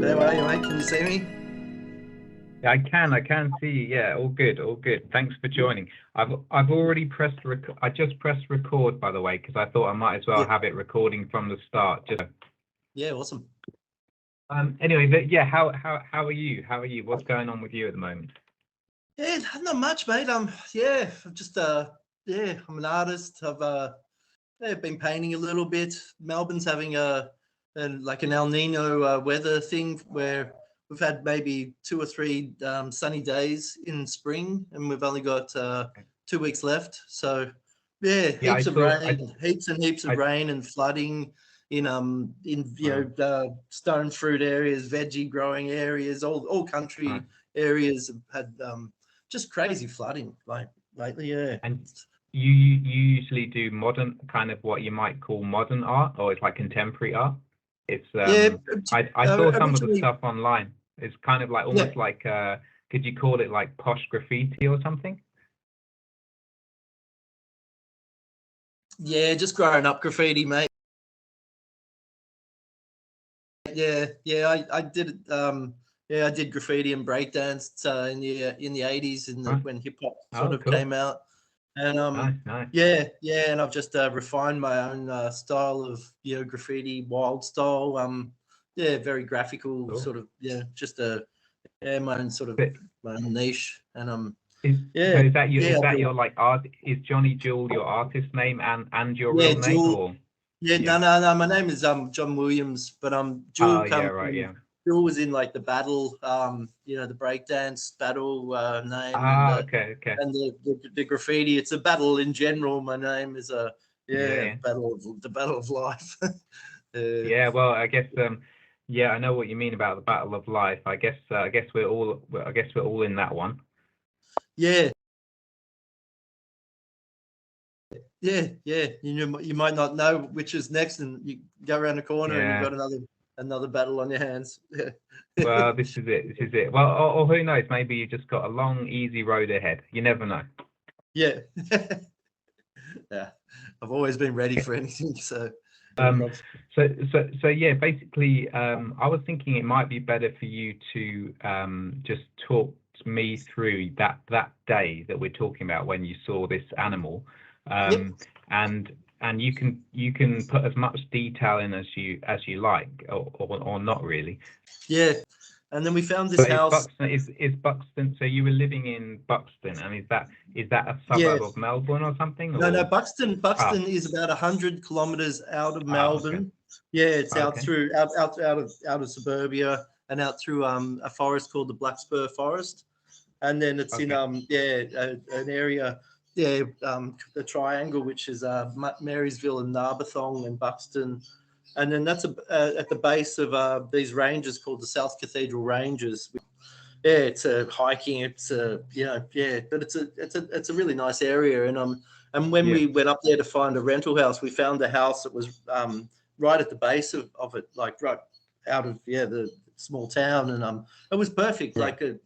How are you, mate? Can you see me? Yeah, I can see. Yeah, all good, all good. Thanks for joining. I've already pressed I just pressed record, by the way, because I thought I might as well Yeah. have it recording from the start. Just Yeah, awesome. anyway, but yeah, how are you? How are you? What's going on with you at the moment? Yeah, not much, mate. Yeah, I've just yeah, I'm an artist. I've been painting a little bit. Melbourne's having like an El Nino weather thing where we've had maybe 2 or 3 sunny days in spring, and we've only got 2 weeks left. So yeah, Yeah, heaps of rain, heaps and heaps of I rain and flooding in uh, stone fruit areas, veggie growing areas, all uh, country areas have had just crazy flooding like lately. Yeah. and you usually do modern kind of what you might call modern art, or it's like contemporary art. It's Yeah, I saw some of the originally, stuff online. It's kind of like yeah, almost like could you call it like posh graffiti or something? yeah, just growing up graffiti, mate. Yeah, I did yeah, I did graffiti and breakdance in the 80s Right. when hip hop sort Oh, of cool. came out. And Nice, nice. yeah, and I've just refined my own style of graffiti, wild style. Yeah, very graphical Cool. sort of, just a yeah, my own sort of But my own niche. And is so yeah, yeah, is I've that been, your like art? Is Johnny Jewel your artist name and your yeah, real name, Jewel. or Yeah, yeah? no. My name is John Williams, but Jewel Oh, yeah, comes right, from yeah. Jewel was in like the battle, the breakdance battle name, and Ah, okay, okay. the graffiti. It's a battle in general. My name is a Yeah, yeah yeah. the battle of life. Yeah, well, I guess yeah, I know what you mean about the battle of life. I guess we're all in that one. Yeah, yeah. You might not know which is next, and you go around the corner and you've Yeah. got another battle on your hands. Well, this is it. This is it. Well, or who knows? Maybe you just got a long, easy road ahead. You never know. Yeah, yeah. I've always been ready for anything, so. Um, so yeah, basically, I was thinking it might be better for you to just talk me through that day that we're talking about when you saw this animal, Yep. um, and you can put as much detail in as you like, or not really. Yeah. And then we found this But is house. Buxton is Buxton? So you were living in Buxton, and is that a Yeah. suburb of Melbourne or something, No. or Buxton ah is about 100 kilometers out of okay, Melbourne. Yeah, it's out okay, through out of suburbia and out through a forest called the Blackspur Forest. And then it's in okay, an area, the triangle, which is Marysville and Narberthong and Buxton. And then that's at the base of these ranges called the South Cathedral Ranges. Yeah, it's a hiking. It's a yeah, but it's a really nice area. And when yeah, we went up there to find a rental house, we found a house that was right at the base of it, like right out of the small town, and it was perfect. right, Like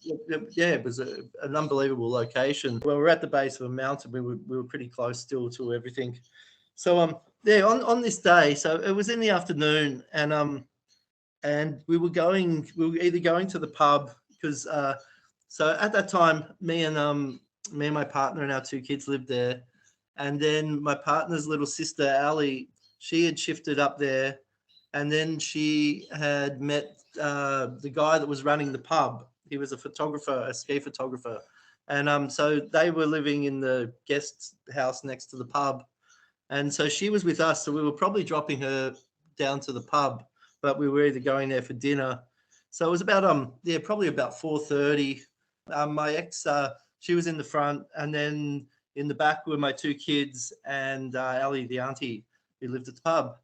it was an unbelievable location. Well, we're at the base of a mountain. We were pretty close still to everything. So yeah, on this day, so it was in the afternoon, and we were either going to the pub because so at that time me and my partner and our 2 kids lived there, and then my partner's little sister Ali, she had shifted up there, and then she had met the guy that was running the pub. He was a photographer, a ski photographer, and so they were living in the guest house next to the pub, and so she was with us, so we were probably dropping her down to the pub, but we were either going there for dinner. So it was about probably about 4:30. My ex, she was in the front, and then in the back were my 2 kids and Ali, the auntie, who lived at the pub.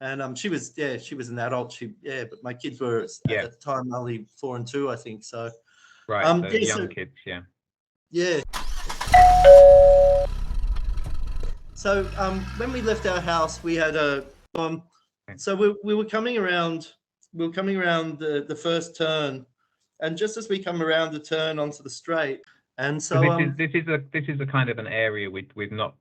And she was an adult. But my kids were at yeah, the time only 4 and 2, I think. So right. So yeah, young kids, yeah. yeah. So when we left our house, we had um, Okay. so we were coming around. We were coming around the first turn, and just as we come around the turn onto the straight, and So so this is a kind of an area with not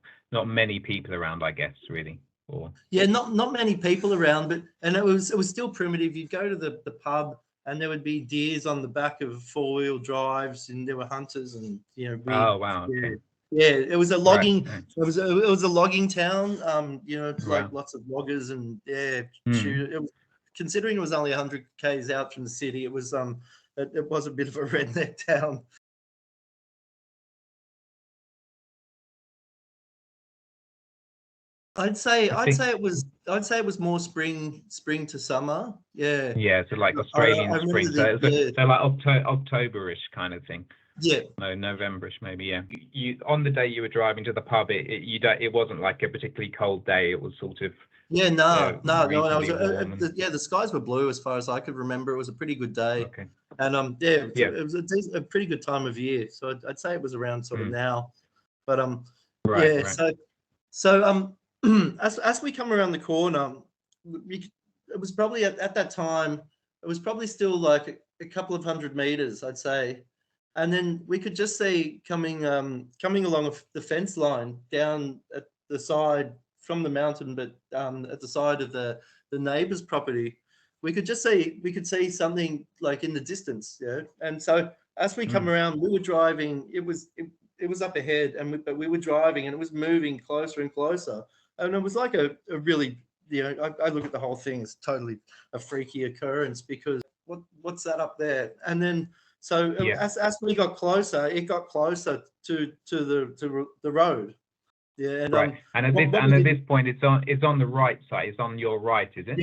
many people around, I guess, really. Or yeah, not many people around, but and it was still primitive. You'd go to the pub, and there would be deers on the back of 4-wheel drives, and there were hunters, and Oh wow. Okay. yeah, it was a Right. logging. It was a logging town. Like Wow. lots of loggers, and it Mm. was, considering it was only 100 k's out from the city. It was it was a bit of a redneck town. I'd say it was more spring to summer. Yeah. Yeah, so like Australian I spring. remember So like Octoberish kind of thing. yeah. No, Novemberish maybe. Yeah. You on the day you were driving to the pub, it wasn't like a particularly cold day. It was sort of Yeah, no. reasonably warm. And, The skies were blue as far as I could remember. It was a pretty good day, okay. and Yeah. it was a pretty good time of year. So I'd say it was around sort of now, but Right. yeah. Right. So as we come around the corner, it was probably at that time, it was probably still like a couple of 100 meters, I'd say, and then we could just see coming along the fence line down at the side from the mountain, but at the side of the neighbor's property, we could see something like in the distance, and so as we come around, we were driving. It was up ahead, but we were driving, and it was moving closer and closer, and it was like a really, I look at the whole thing as totally a freaky occurrence, because what's that up there? And then so as we got closer, it got closer to the road. Yeah, and right. And at this point, it's on the right side. It's on your right, is it?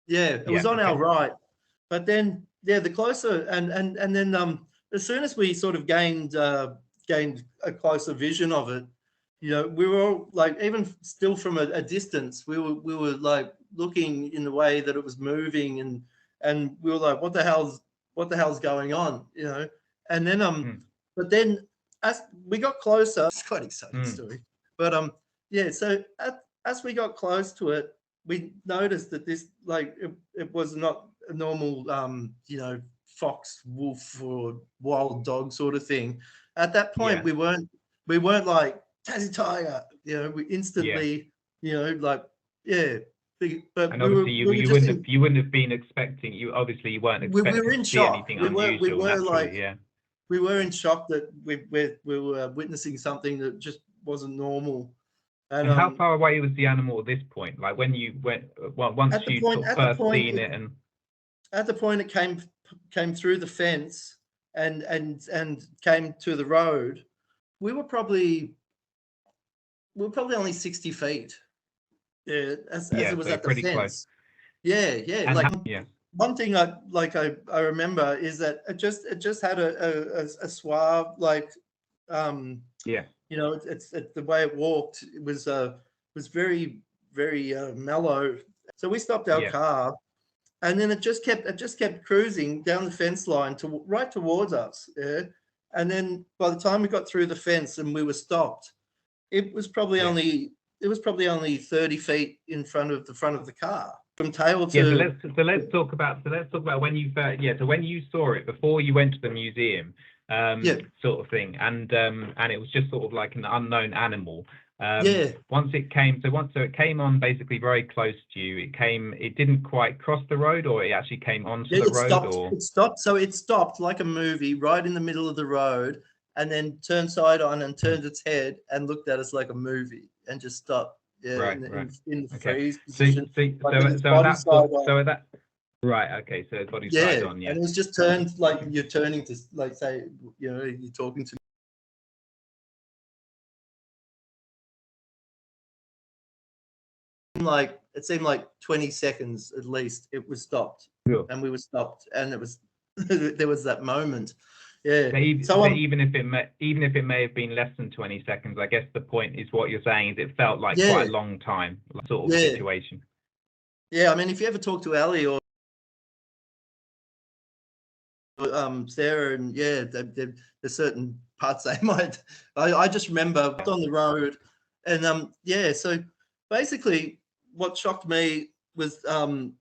Yeah. It was on our right, but then the closer and then as soon as we sort of gained a closer vision of it, we were all like, even still from a distance, we were like looking in the way that it was moving, and we were like, what the hell's going on, and then but then as we got closer, it's quite an exciting story, but so as we got close to it, we noticed that this, like, it was not a normal fox, wolf, or wild dog sort of thing. At that point, we weren't like Tassie tiger, we instantly, like, but and obviously you wouldn't have been expecting. You weren't expecting we were in to see shock. anything We unusual. were Naturally, like, we were in shock that we were witnessing something that just wasn't normal. And how far away was the animal at this point? Like when you went, once you first seen it, and at the point it came through the fence and came to the road, we were probably only 60 feet. Yeah, as it was at the fence. Close. Yeah. And like one thing I remember is that it just had a suave, like it's the way it walked. It was very, very mellow. So we stopped our car, and then it just kept cruising down the fence line right towards us. Yeah, and then by the time we got through the fence and we were stopped, it was probably only 30 feet in front of the car from tail to. So let's talk about when you first, so when you saw it before you went to the museum. Sort of thing, and it was just sort of like an unknown animal. Once it came on basically very close to you. It didn't quite cross the road, or it actually came onto the road. It stopped. So it stopped like a movie right in the middle of the road, and then turned side on and turned its head and looked at us like a movie and just stopped. Yeah, in the freeze position. So at that. Right. Okay. So his body's side on. Yeah. And it was just turned like you're turning to, like, say, you're talking to me. Like, it seemed like 20 seconds at least. It was stopped, and we were stopped, and it was there was that moment. Yeah. Even if it may have been less than 20 seconds, I guess the point is what you're saying is it felt like quite a long time, sort of situation. Yeah. I mean, if you ever talk to Ali or Sarah, and there's certain parts they might. I just remember on the road, and so basically what shocked me was the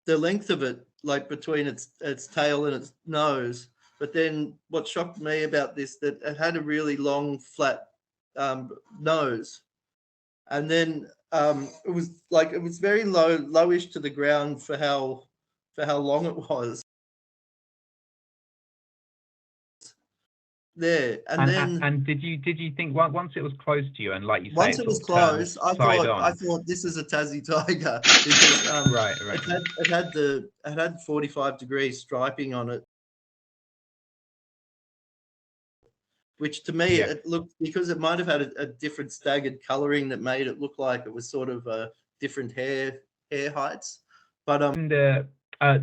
length of it, like between its tail and its nose. But then what shocked me about this, that it had a really long, flat nose, and then it was very lowish to the ground for how long it was. there. And then and did you think once it was close to you and like you say once it it was sort of turned close, I side thought this is a Tassie tiger because right it had 45-degree striping on it, which to me yeah. it looked, because it might have had a different staggered coloring that made it look like it was sort of different hair heights. But And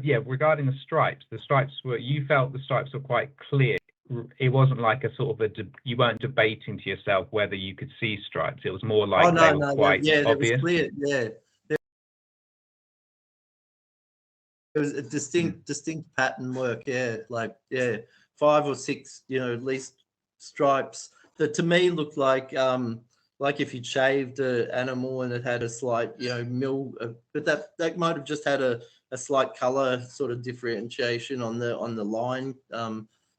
yeah, regarding the stripes were, you felt the stripes were quite clear. It wasn't like a sort of you weren't debating to yourself whether you could see stripes. It was more like they were quite obvious. It was clear. Yeah, it was a distinct pattern work. Yeah, like 5 or 6, at least stripes that to me looked like if you'd shaved an animal and it had a slight but that might have just had a slight color sort of differentiation on the line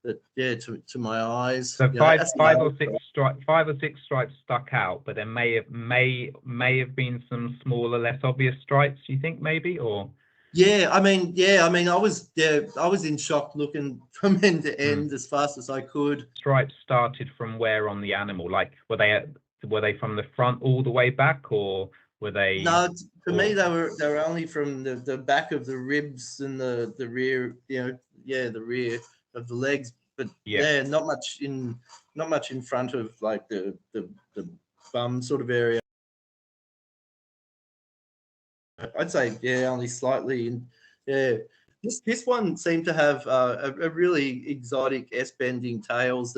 that to my eyes. So five or six stripes stuck out, but there may have been some smaller, less obvious stripes. You think maybe, or? I was in shock looking from end to end as fast as I could. Stripes started from where on the animal? Like were they from the front all the way back, or were they? No, to me they were only from the back of the ribs and the rear, the rear of the legs, but not much in front of like the bum sort of area. I'd say only slightly. And this one seemed to have a really exotic S-bending tails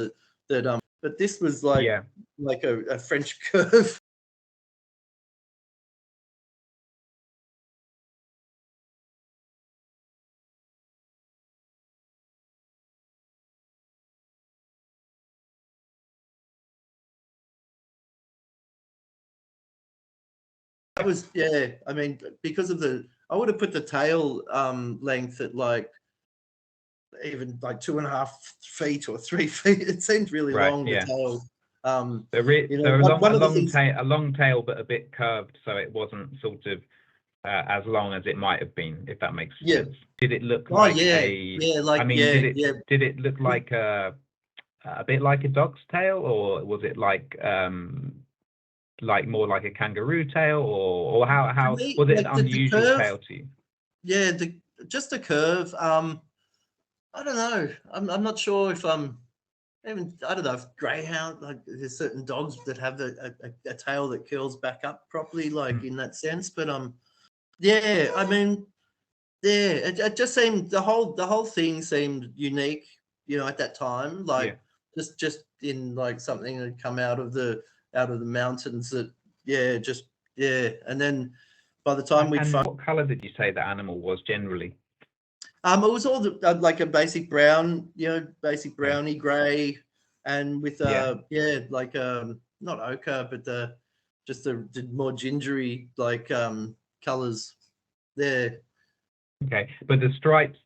but this was like a French curve. That was because of I would have put the tail length at like even like 2.5 feet or 3 feet. It seemed really long. The tail. So a long tail, but a bit curved, so it wasn't sort of as long as it might have been, if that makes sense. Did it look like did it look like a bit like a dog's tail, or was it like more like a kangaroo tail, or how was it an unusual tail to you? Yeah, just a curve. I don't know. I'm not sure if I don't know if greyhound, like there's certain dogs that have a tail that curls back up properly, like in that sense. But it just seemed the whole thing seemed unique, at that time, like just in like something that had come out of the mountains that and then by the time what color did you say the animal was generally? It was all like a basic brown, basic browny gray, and with like not ochre, but just the more gingery like colors there. Okay, but the stripes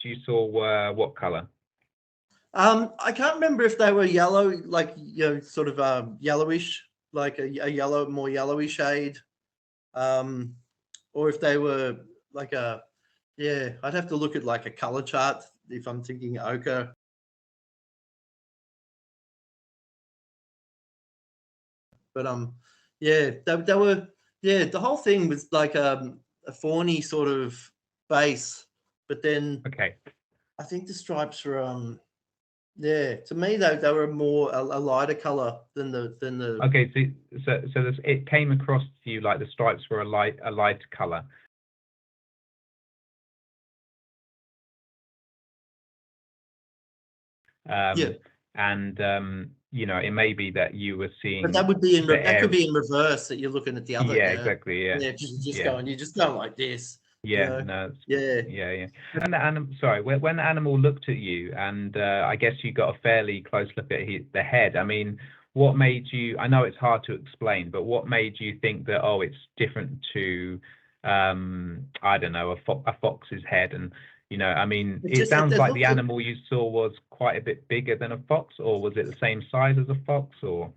you saw were what color? I can't remember if they were yellow, like sort of yellowish, like a yellow, more yellowy shade, or if they were like I'd have to look at like a color chart if I'm thinking ochre. But they were the whole thing was like a fawny sort of base, but then I think the stripes were to me they were more a lighter color than the. Okay, so it came across to you like the stripes were a light color. And it may be that you were seeing, but that would be that could be in reverse, that you're looking at the other. Exactly. You're just going like this. And the animal, when the animal looked at you, and I guess you got a fairly close look at the head. I mean, what made you? I know it's hard to explain, but what made you think that it's different to I don't know, a fox's head? And I mean, it sounds like the animal you saw was quite a bit bigger than a fox, or was it the same size as a fox, or?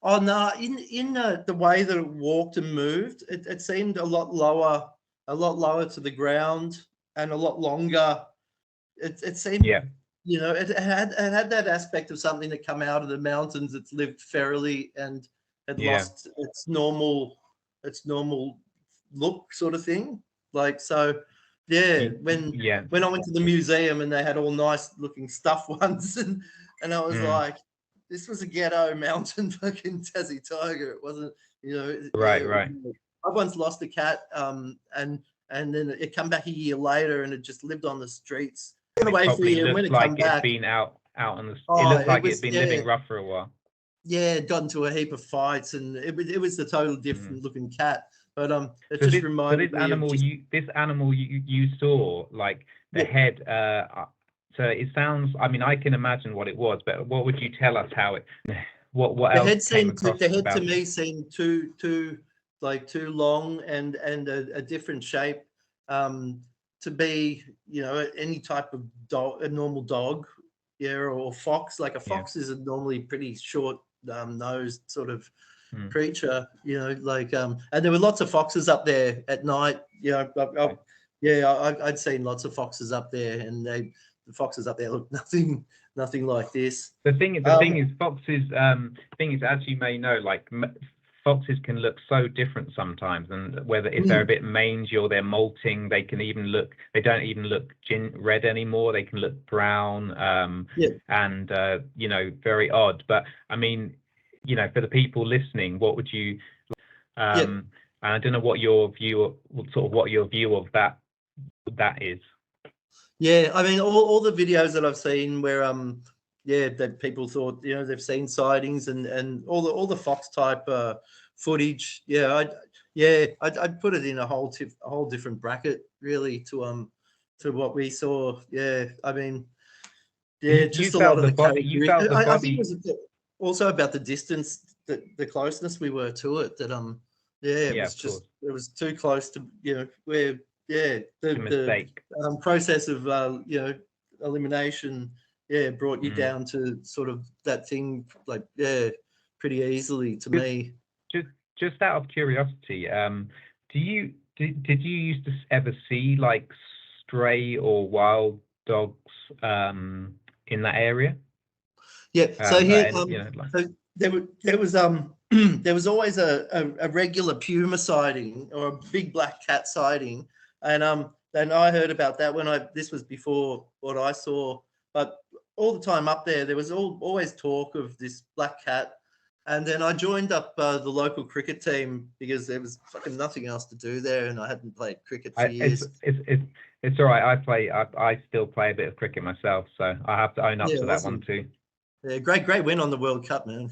Oh no, in the way that it walked and moved, it seemed a lot lower to the ground and a lot longer. It seemed you know, it had that aspect of something that come out of the mountains. It's lived ferally and had lost its normal look, sort of thing. Like, so yeah, when I went to the museum and they had all nice looking stuffed ones, and I was like, this was a ghetto mountain fucking Tassie tiger. It wasn't, you know. Right. I once lost a cat, and then it come back a year later, and it just lived on the streets. It went away for a year, and when it come back, been out on the. It looked like it'd been living rough for a while. Yeah, it got into a heap of fights, and it was a total different looking cat. But it so just reminded me of this animal you saw, like the head. So it sounds. I mean, I can imagine what it was, but what would you tell us how it? What else came across? The head to me seemed too long and a different shape, to be, you know, any type of dog, a normal dog, yeah, or fox. Like a fox is a normally pretty short nosed sort of creature, you know, like and there were lots of foxes up there at night. You know, I'd seen lots of foxes up there, and the foxes up there look nothing like this. The thing is, foxes. Thing is, as you may know, like foxes can look so different sometimes, and whether if they're a bit mangy or they're molting, they can even look. They don't even look red anymore. They can look brown, and you know, very odd. But I mean, you know, for the people listening, what would you? And I don't know what your view of that is. Yeah, I mean, all the videos that I've seen where that people thought, you know, they've seen sightings and all the fox type footage. I'd put it in a whole different bracket, really, to what we saw. Yeah, I mean, just a lot of the body. I think it was also about the distance, the closeness we were to it. That it was too close to, you know, where. Yeah, the process of you know, elimination, brought you down to sort of that thing, like, pretty easily to me. Just out of curiosity, did you used to ever see like stray or wild dogs in that area? Yeah, so here, so there was there was always a regular puma sighting or a big black cat sighting. And I heard about that this was before what I saw, but all the time up there was always talk of this black cat. And then I joined up the local cricket team because there was fucking nothing else to do there, and I hadn't played cricket for years. It's all right. I still play a bit of cricket myself, so I have to own up to that one too. Yeah, great win on the World Cup, man.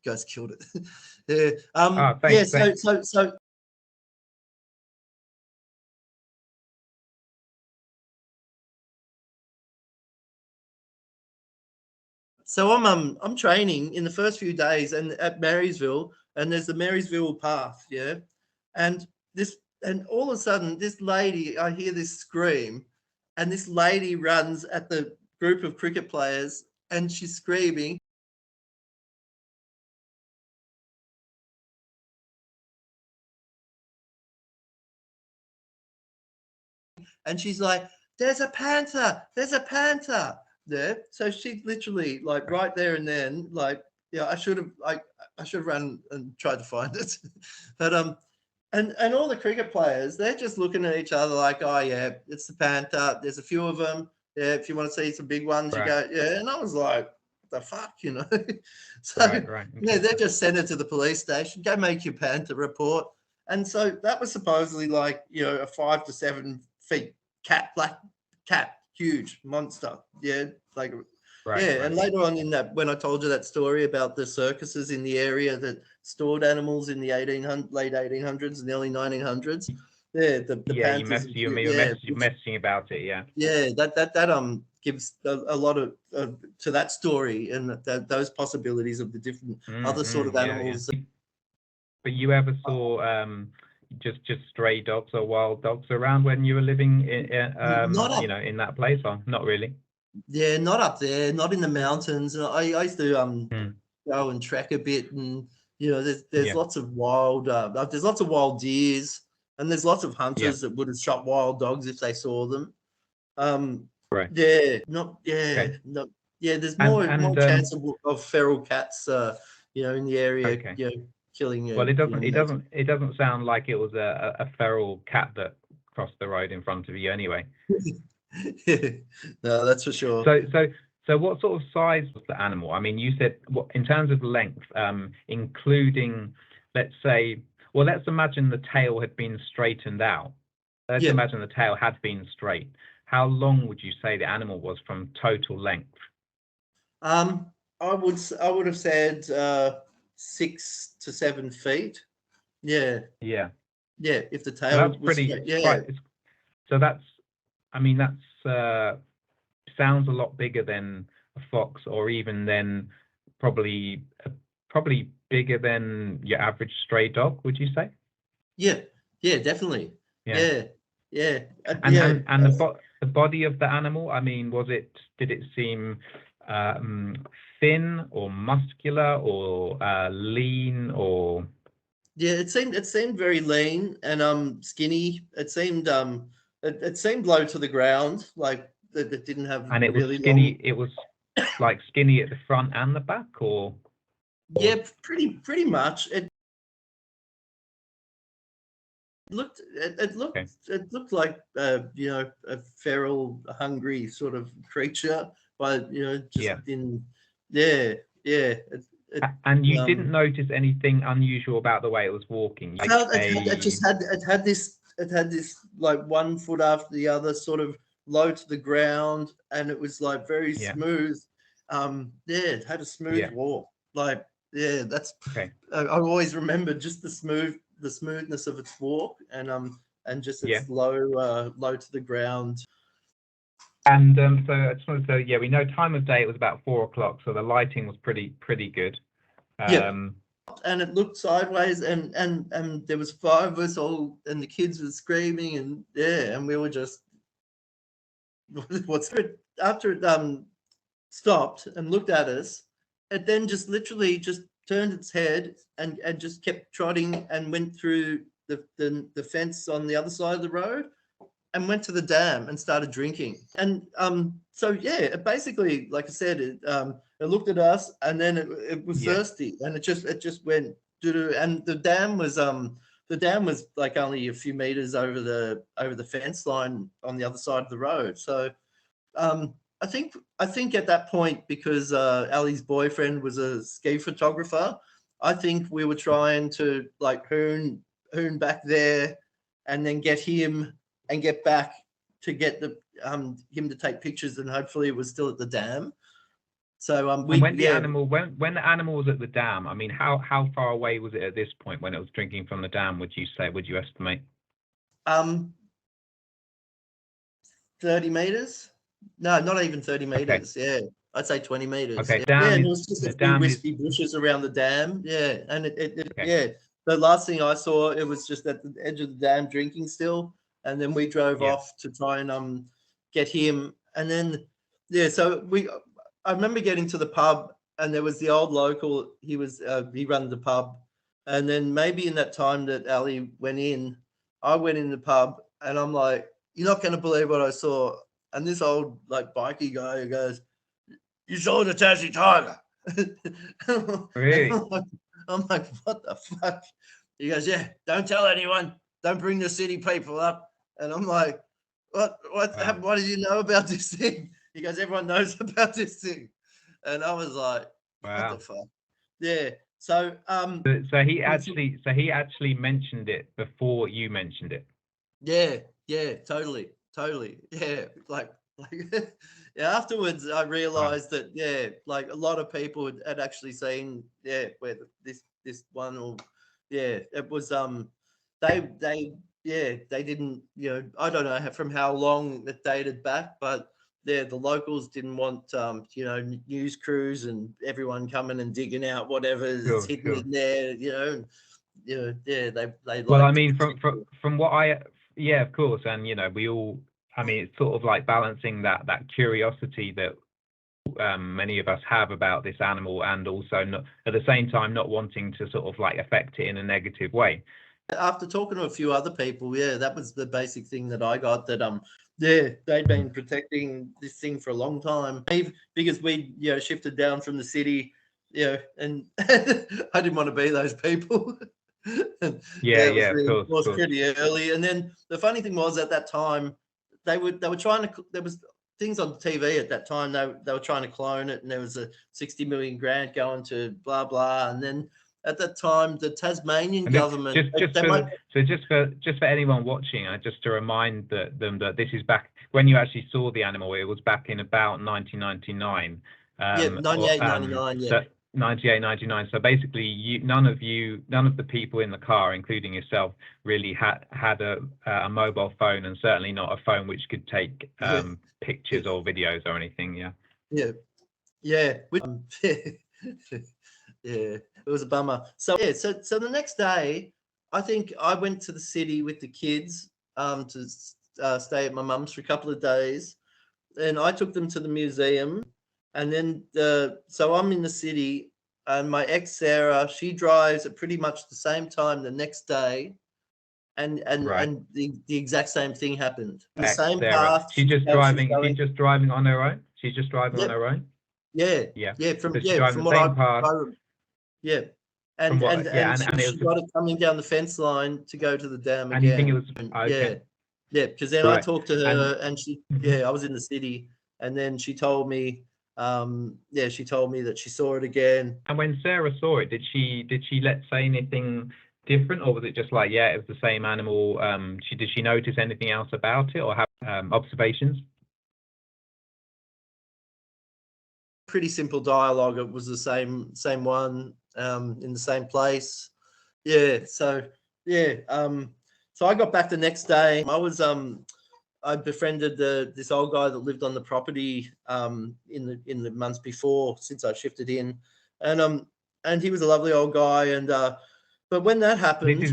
Guys killed it. So So I'm training in the first few days and at Marysville, and there's the Marysville path, and all of a sudden this lady, I hear this scream, and this lady runs at the group of cricket players, and she's screaming. And she's like, "There's a panther! There's a panther!" There. So she literally, like, right there and then, like, I should have run and tried to find it. But and all the cricket players, they're just looking at each other like, "Oh yeah, it's the panther. There's a few of them. Yeah, if you want to see some big ones, you go." Yeah, and I was like, "The fuck," you know. So yeah, they just sent it to the police station. Go make your panther report. And so that was supposedly like, you know, a 5 to 7 feet black cat, huge monster. Yeah, like and later on in that, when I told you that story about the circuses in the area that stored animals in the late 1800s and early 1900s, the panthers. You were messaging about it, that gives a lot of to that story and those possibilities of the different other sort of animals. But you ever saw just stray dogs or wild dogs around when you were living in in that place, or not really? Yeah, not up there, not in the mountains. I used to go and trek a bit, and you know, there's lots of wild deers, and there's lots of hunters that would have shot wild dogs if they saw them. Right. Yeah, not yeah, Okay. not yeah. There's And more chance of feral cats, in the area, okay. killing Well, it doesn't native. it doesn't sound like it was a feral cat that crossed the road in front of you anyway. No, that's for sure. So what sort of size was the animal? I mean, you said what in terms of length, including, let's say, well, let's imagine the tail had been straightened out. Let's Yeah. imagine the tail had been straight. How long would you say the animal was from total length? I would have said 6 to 7 feet. Yeah, Yeah. yeah. If the So tail that's was pretty. straight, It's yeah, quite. So that's. I mean, that's sounds a lot bigger than a fox, or even then probably probably bigger than your average stray dog. Would you say? yeah, yeah, definitely. Yeah. Yeah, yeah, And the body of the animal. I mean, did it seem thin or muscular or lean or? yeah. It seemed very lean and skinny. It seemed low to the ground, like that. It didn't have And it was really long. skinny. It was like skinny at the front and the back, or Yeah, pretty much. It okay. looked like a feral, hungry sort of creature, but just Yeah. in yeah, yeah. And you didn't notice anything unusual about the way it was walking, like Felt a it had this like 1 foot after the other, sort of low to the ground, and it was like very yeah, smooth. Yeah, it had a smooth yeah, walk. Like yeah, that's okay, I always remember just the smoothness of its walk, and just yeah. its low to the ground. And so I just wanted to say, yeah, we know time of day it was about 4 o'clock, so the lighting was pretty good. Yeah, Um, and it looked sideways, and there was 5 of us all, and the kids were screaming, and yeah, and we were just what's it after it stopped and looked at us. It then just literally just turned its head and just kept trotting and went through the fence on the other side of the road and went to the dam and started drinking. And so yeah, it basically, like I said, it looked at us, and then it was yeah, thirsty, and it just went doo-doo. And the dam was like only a few meters over the fence line on the other side of the road. So I think at that point, because Ali's boyfriend was a ski photographer, I think we were trying to like hoon back there, and then get him and get back to get the him to take pictures, and hopefully it was still at the dam. So and when the animal was at the dam, I mean, how far away was it at this point when it was drinking from the dam? Would you estimate? um 30 meters. No, not even 30 Okay, meters. Yeah, I'd say 20 meters. okay. Yeah, yeah. And there was just a The few dam is wispy bushes around the dam. Yeah, and okay. yeah. The last thing I saw, it was just at the edge of the dam drinking still, and then we drove Yeah, off to try and get him, and then yeah. So I remember getting to the pub, and there was the old local. He ran the pub, and then maybe in that time that Ali went in, I went in the pub, and I'm like, "You're not going to believe what I saw." And this old like bikey guy who goes, "You saw the Tassie tiger." really. I'm like, what the fuck? He goes, "Yeah, don't tell anyone. Don't bring the city people up." And I'm like, Wow, what did you know about this thing? He goes, "Everyone knows about this thing." And I was like, what the wow. fuck? Yeah. So So he actually mentioned it before you mentioned it. yeah, yeah, totally. Yeah, yeah. Afterwards, I Wow. realized that yeah, like a lot of people had actually seen where this one, or yeah, it was they didn't, I don't know from how long it dated back, but yeah, the locals didn't want news crews and everyone coming and digging out whatever is Sure, hidden sure. in there, and yeah, they Well, I liked to mean, protect it. from what yeah, of course, and we all, I mean, it's sort of like balancing that curiosity that many of us have about this animal, and also not at the same time not wanting to sort of like affect it in a negative way. After talking to a few other people, yeah, that was the basic thing that I got, that Yeah, they'd been protecting this thing for a long time. Because we, shifted down from the city, and I didn't want to be those people. And, it was of course, reinforced pretty early. And then the funny thing was, at that time, they were trying to. There was things on TV at that time. They were trying to clone it, and there was a 60 million grant going to blah blah. And then at that time, the Tasmanian government. Just for anyone watching, just to remind them that this is back when you actually saw the animal. It was back in about 1999. 98, 99. Yeah. 98, 99. So basically, none of the people in the car, including yourself, really had a mobile phone, and certainly not a phone which could take pictures or videos or anything. Yeah. Yeah. Yeah. Yeah, it was a bummer. So so the next day, I think I went to the city with the kids to stay at my mum's for a couple of days, and I took them to the museum, and then so I'm in the city, and my ex Sarah, she drives at pretty much the same time the next day, and the exact same thing happened. The same path. She's just driving. She's just driving on her own. She's just driving on her own. Yeah. From what I yeah. And she got it coming down the fence line to go to the dam again. And you think it was okay. Yeah, because then I talked to her, and she I was in the city, and then she told me she told me that she saw it again. And when Sarah saw it, did she say anything different, or was it just like, it was the same animal? Did she notice anything else about it, or have observations? Pretty simple dialogue. It was the same one in the same place. So I got back the next day. I befriended this old guy that lived on the property in the months before, since I shifted in, and he was a lovely old guy. And but when that happened, this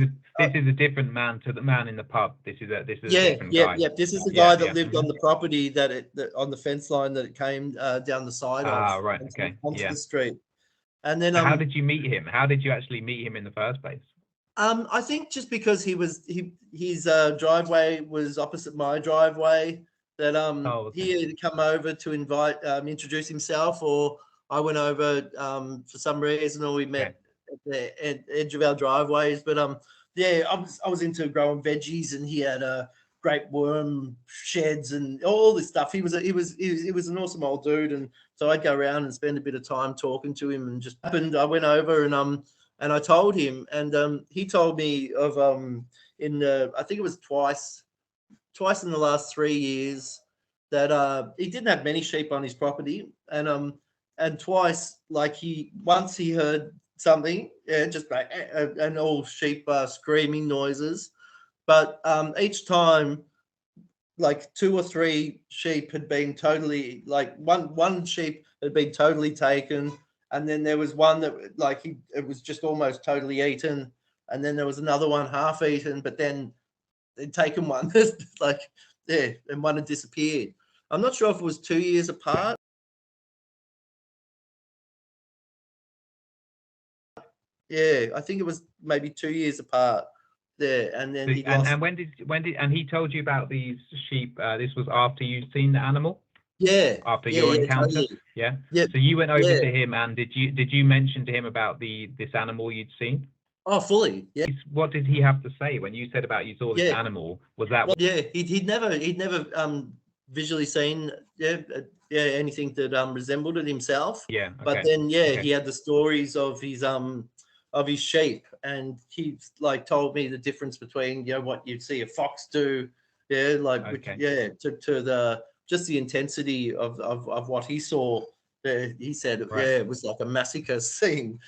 is a different man to the man in the pub. This is a different guy. Yeah. This is the guy that lived on the property that on the fence line that it came down the side of. Right. Okay. Onto the street. And then how did you meet him? How did you actually meet him in the first place? I think just because his driveway was opposite my driveway, that he had come over to introduce himself, or I went over for some reason, or we met at the edge of our driveways. But I was into growing veggies, and he had grape worm sheds and all this stuff. He was an awesome old dude, and so I'd go around and spend a bit of time talking to him. And just happened, I went over and I told him, and he told me of I think it was twice in the last 3 years that he didn't have many sheep on his property, and twice, once he heard something, just like and all sheep screaming noises, but each time, like 2 or 3 sheep had been totally, one sheep had been totally taken. And then there was one that it was just almost totally eaten. And then there was another one half eaten, but then they'd taken one, and one had disappeared. I'm not sure if it was 2 years apart. Yeah, I think it was maybe 2 years apart. There, and then and when did and he told you about these sheep? This was after you'd seen the animal. Yeah. After your encounter. Totally. Yeah. Yep. So you went over to him, and did you mention to him about this animal you'd seen? Oh, fully. Yeah. What did he have to say when you said about you saw this animal? Was that? He'd never visually seen anything that resembled it himself. Yeah. Okay. But then he had the stories of his sheep, and he told me the difference between what you'd see a fox do, to the just the intensity of what he saw. He said, it was like a massacre scene.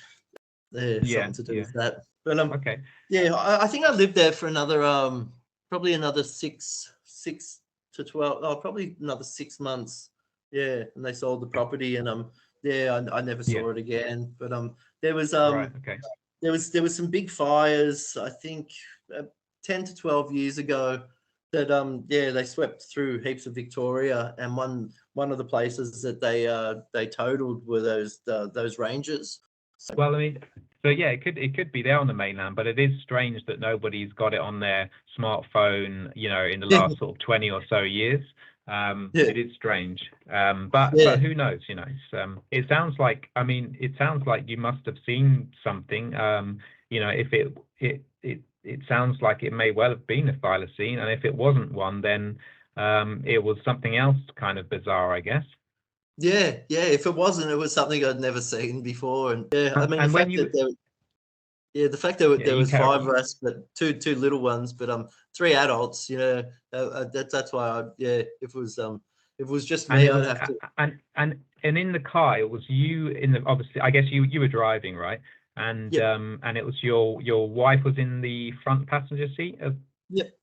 Something to do with that. But I think I lived there for another probably another 6 to 12, probably another 6 months. Yeah, and they sold the property, and I never saw it again. But there was there was some big fires, I think 10 to 12 years ago, that they swept through heaps of Victoria, and one of the places that they totaled were those ranges. Well, I mean, So yeah, it could be there on the mainland, but it is strange that nobody's got it on their smartphone, in the last sort of 20 or so years. It is strange, but who knows? It sounds like, it sounds like you must have seen something. If it sounds like it may well have been a thylacine, and if it wasn't one, then it was something else kind of bizarre, I guess. Yeah. If it wasn't, it was something I'd never seen before. And the fact that there was 5 of us, but two little ones, but 3 adults. That's why if it was just me, I'd have to. And in the car, it was you obviously. I guess you were driving, right? And and it was your wife was in the front passenger seat. Yep,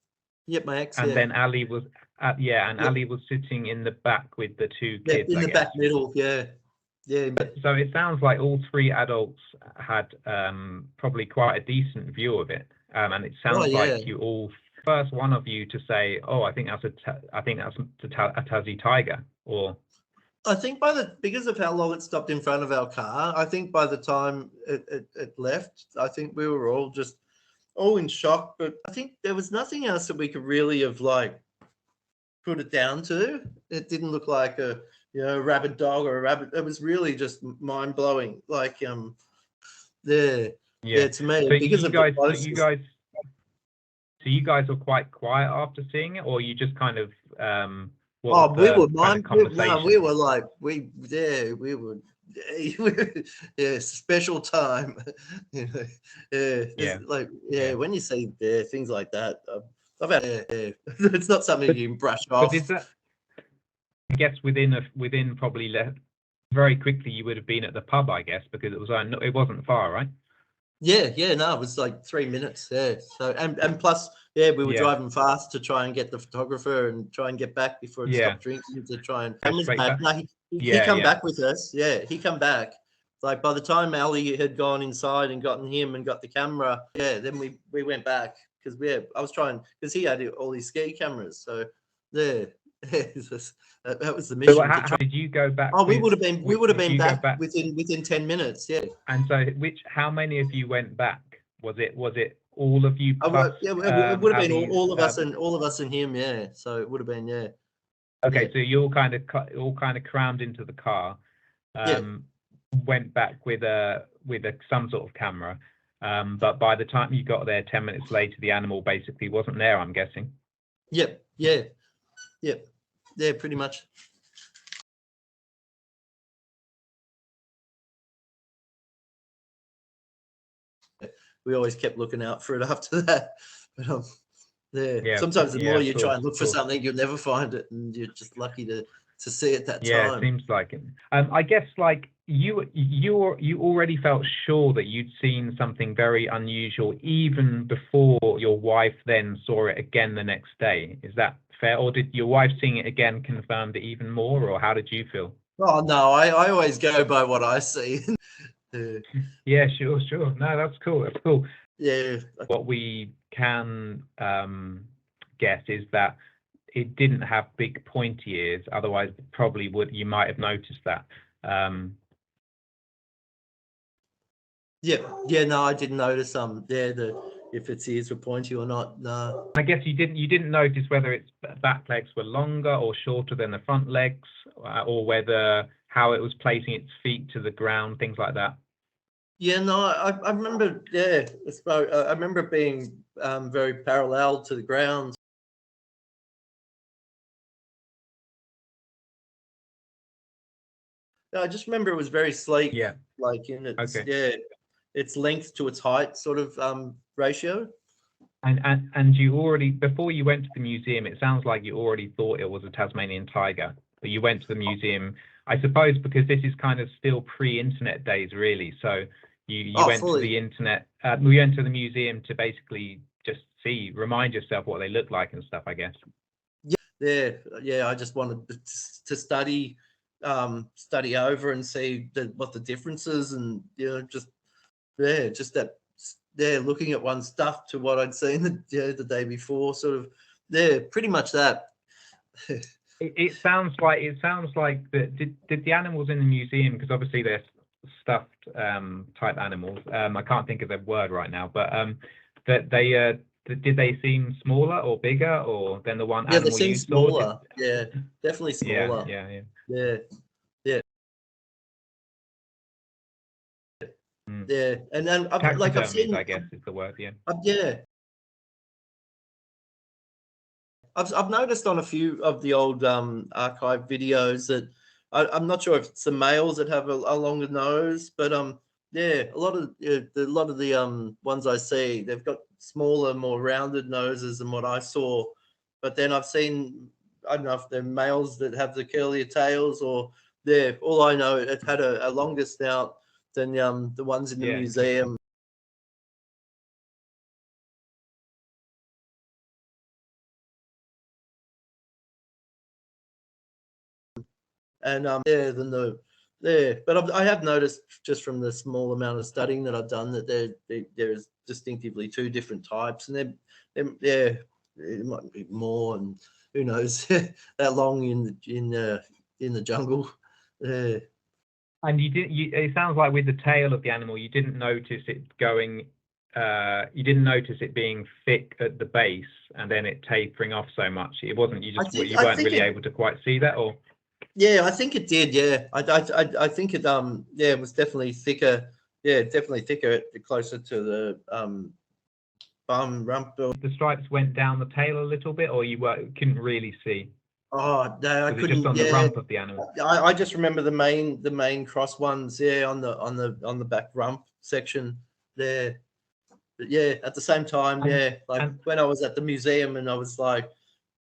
my ex. And then Ali was Ali was sitting in the back with the 2 kids. In the back middle. Yeah. So it sounds like all 3 adults had probably quite a decent view of it, and it sounds like you all first one of you to say, "Oh, I think that's a Tassie tiger," or. I think because of how long it stopped in front of our car, I think by the time it left, I think we were all in shock. But I think there was nothing else that we could really have put it down to. It didn't look like a rabid dog or a rabbit. It was really just mind blowing. To me, so because of the closest. So you guys were quite quiet after seeing it, or you just kind of we were special time. When you say things like that, it's not something you can brush off. But is that, I guess within probably very quickly you would have been at the pub, I guess, because it wasn't far, right? No, it was like 3 minutes. So and plus, we were driving fast to try and get the photographer and try and get back before it stopped drinking to try and. He come back with us. Yeah, he come back. Like by the time Ali had gone inside and gotten him and got the camera, then we went back because I was trying because he had all these ski cameras. So that was the mission. So how did you go back? We would have been back within 10 minutes. Yeah. And so how many of you went back? Was it all of you? Plus, it would have been all of us and him. Yeah. So it would have been Okay, so you all kind of crammed into the car, went back with some sort of camera, but by the time you got there 10 minutes later, the animal basically wasn't there, I'm guessing. Yep. Pretty much. We always kept looking out for it after that, but sometimes the more you try and look for something, you'll never find it, and you're just lucky to see it that time. Yeah, it seems like it. I guess like you already felt sure that you'd seen something very unusual even before your wife then saw it again the next day. Is that fair, or did your wife seeing it again confirmed it even more, or how did you feel? Oh no, I always go by what I see. Yeah, sure. No, that's cool. Yeah. What we can guess is that it didn't have big pointy ears. Otherwise, probably you might have noticed that. No, I didn't notice if its ears were pointy or not. No. I guess you didn't notice whether its back legs were longer or shorter than the front legs, or how it was placing its feet to the ground, things like that. Yeah, no, I remember. Yeah, I remember it being very parallel to the ground. No, I just remember it was very sleek. Yeah. Like in its its length to its height sort of ratio. And you already, before you went to the museum, it sounds like you already thought it was a Tasmanian tiger. But you went to the museum, I suppose, because this is kind of still pre-internet days, really. So you went to the internet. We went to the museum to basically just remind yourself what they look like and stuff, I guess. Yeah. I just wanted to study over and see what the differences, and just looking at one stuff to what I'd seen the day before, sort of. Pretty much that. It sounds like that. Did the animals in the museum, because obviously they're stuffed type animals, I can't think of the word right now, but that they did they seem smaller or bigger or than the one Yeah, they animal seem you saw? smaller. Yeah, definitely smaller. Yeah. Yeah, yeah, Mm. yeah. And then I've Taxidermies, seen, I guess is the word. Yeah. yeah, I've noticed on a few of the old archive videos that I'm not sure if it's the males that have a longer nose, but yeah, a lot of the ones I see, they've got smaller, more rounded noses than what I saw. But then I've seen, I don't know if they're males that have the curlier tails, or yeah, all I know, it had a longer snout than the ones in the Yeah, interesting. museum. And yeah, but I have noticed just from the small amount of studying that I've done that there's distinctively two different types, and yeah, it might be more, and who knows that long in the jungle. Yeah. And it sounds like with the tail of the animal, you didn't notice it going, you didn't notice it being thick at the base and then it tapering off so much. It wasn't, you I weren't think really it, able to quite see that, or? yeah, I think it did. Yeah, I think it yeah, it was definitely thicker. Yeah, definitely thicker, closer to the bum rump. The stripes went down the tail a little bit, or couldn't really see? Oh no, I Was it just couldn't. on the Yeah, rump of the animal? I just remember the main cross ones. Yeah, on the back rump section there. But yeah, at the same time, And yeah, like and when I was at the museum and I was like,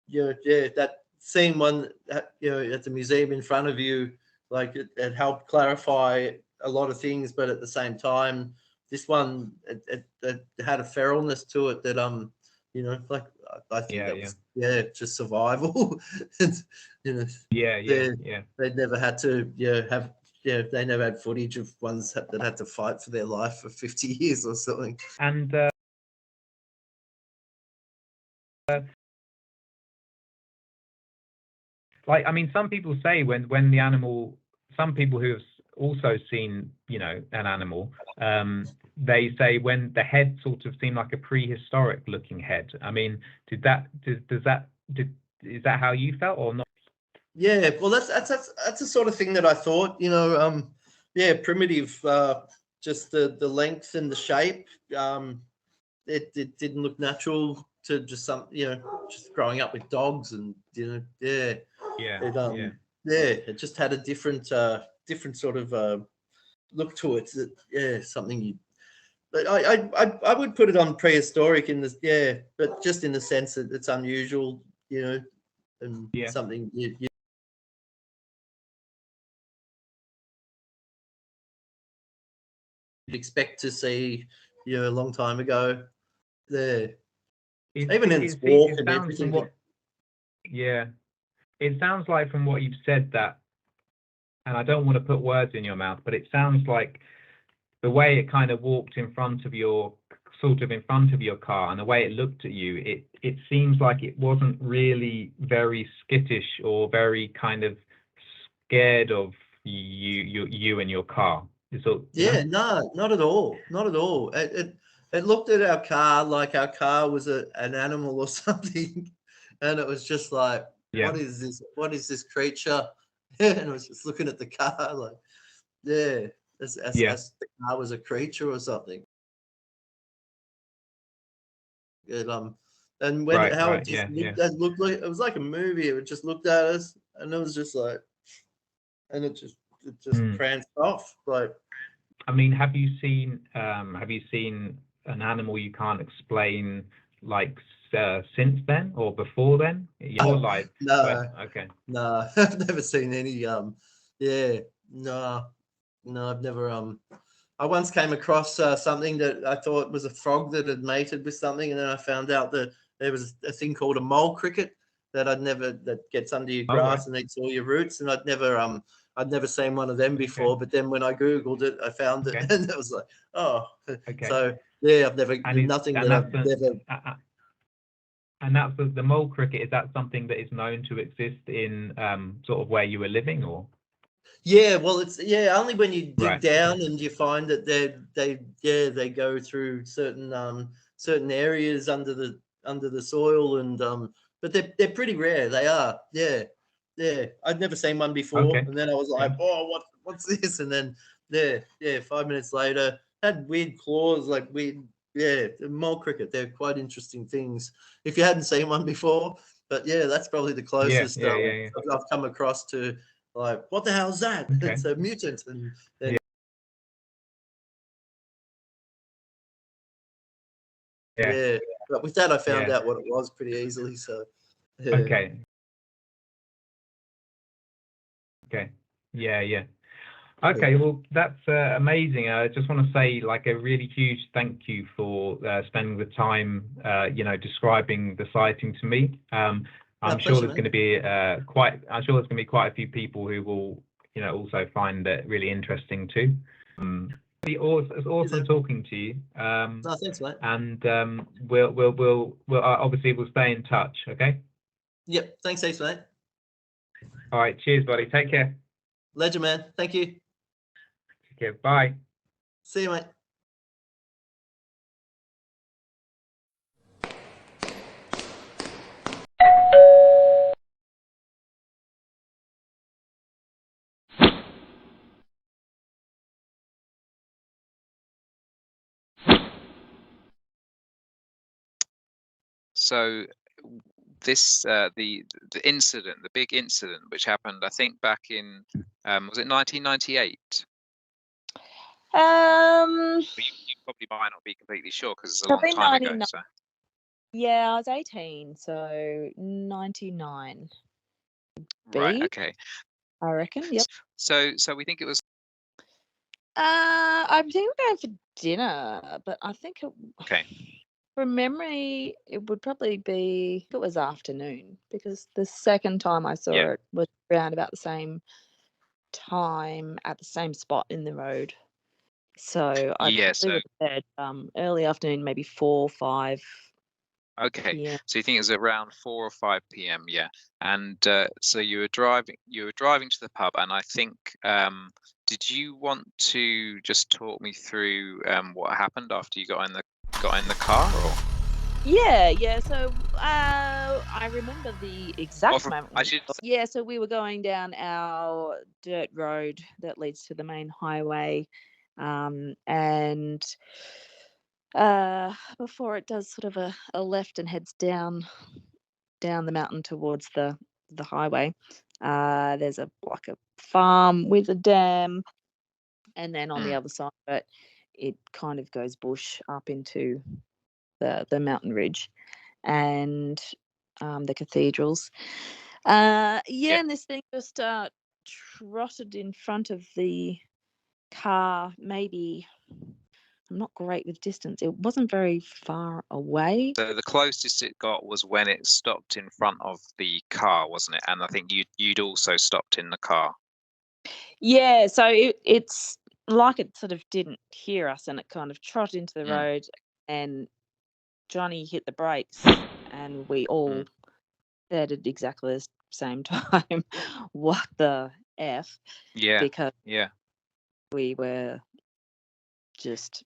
yeah, that seeing one, at the museum in front of you, like it helped clarify a lot of things, but at the same time, this one it had a feralness to it that like I think that yeah. was, yeah, just survival. And, you know, they Yeah. they'd never had to, have, they never had footage of ones that had to fight for their life for 50 years or something. And like, I mean, some people say when the animal, some people who have also seen, an animal, they say when the head sort of seemed like a prehistoric looking head. I mean, is that how you felt or not? Yeah, well, that's the sort of thing that I thought. Yeah, primitive. Just the length and the shape. It didn't look natural to just just growing up with dogs, and yeah, Yeah, it yeah. yeah, it just had a different sort of look to it. That, yeah, something you. But I would put it on prehistoric in this, yeah, but just in the sense that it's unusual, and Yeah. something you expect to see, a long time ago. There, even in its walk It and sounds from everything. yeah, it sounds like from what you've said that, and I don't want to put words in your mouth, but it sounds like the way it kind of walked in front of your car and the way it looked at you, it seems like it wasn't really very skittish or very kind of scared of you and your car. Yeah, no, not at all, not at all. It looked at our car like our car was an animal or something, and it was just like, Yeah, what is this? What is this creature? And it was just looking at the car like, yeah, yeah, as the car was a creature or something. It, and how it right, just yeah. looked like it was like a movie. It just looked at us, and it was just like, and it just Mm. pranced off like. I mean, have you seen an animal you can't explain, like since then or before then? Your life, No, okay. no, I've never seen any. Yeah, no, no, I've never. I once came across something that I thought was a frog that had mated with something, and then I found out that there was a thing called a mole cricket that gets under your All right. grass and eats all your roots, and I'd never seen one of them Okay. before. But then when I googled it, I found it, Okay. and it was like, oh, Okay. so yeah, I've never, And nothing that I've never. that's the mole cricket. Is that something that is known to exist in sort of where you were living, or? Yeah, well, it's only when you dig Right. down and you find that they go through certain areas under the soil, and but they're pretty rare. They are, yeah. I'd never seen one before, Okay. and then I was like, oh, what's this? And then 5 minutes later, had weird claws, like weird, mole cricket. They're quite interesting things if you hadn't seen one before. But yeah, that's probably the closest Yeah. I've come across to, like, what the hell is that? Okay. It's a mutant. And then, Yeah. but with that, I found Yeah. out what it was pretty easily. So, yeah. Okay. Okay. Yeah. Okay, well, that's amazing. I just want to say, like, a really huge thank you for spending the time, describing the sighting to me. I'm sure there's going to be quite a few people who will, also find it really interesting too. It's awesome talking to you. No, thanks, mate. And we'll obviously we'll stay in touch. Okay. Yep. Thanks, heaps, mate. All right. Cheers, buddy. Take care. Legend, man. Thank you. Okay. Bye. See you, mate. So this the incident, the big incident, which happened, I think, back in was it 1998? You probably might not be completely sure because it's a long time ago. So. Yeah, I was 18, so 99. Right. Okay. I reckon. Yep. So we think it was. I think we're going for dinner, but I think Okay. From memory, it would probably be, it was afternoon, because the second time I saw it was around about the same time at the same spot in the road. So I probably would have said early afternoon, maybe 4 or 5. Okay. PM. So you think it was around 4 or 5 p.m. Yeah. And so you were driving to the pub, and I think did you want to just talk me through what happened after you got in the car? Or? Yeah. So I remember the exact moment. So we were going down our dirt road that leads to the main highway, and before it does sort of a left and heads down the mountain towards the highway, there's a farm with a dam, and then on the other side of it kind of goes bush up into the mountain ridge and the cathedrals. And this thing just trotted in front of the car. Maybe, I'm not great with distance. It wasn't very far away. So the closest it got was when it stopped in front of the car, wasn't it? And I think you'd also stopped in the car. Yeah, so it's like it sort of didn't hear us, and it kind of trotted into the road, and Johnny hit the brakes, and we all said at exactly the same time, what the F? Yeah. Because we were just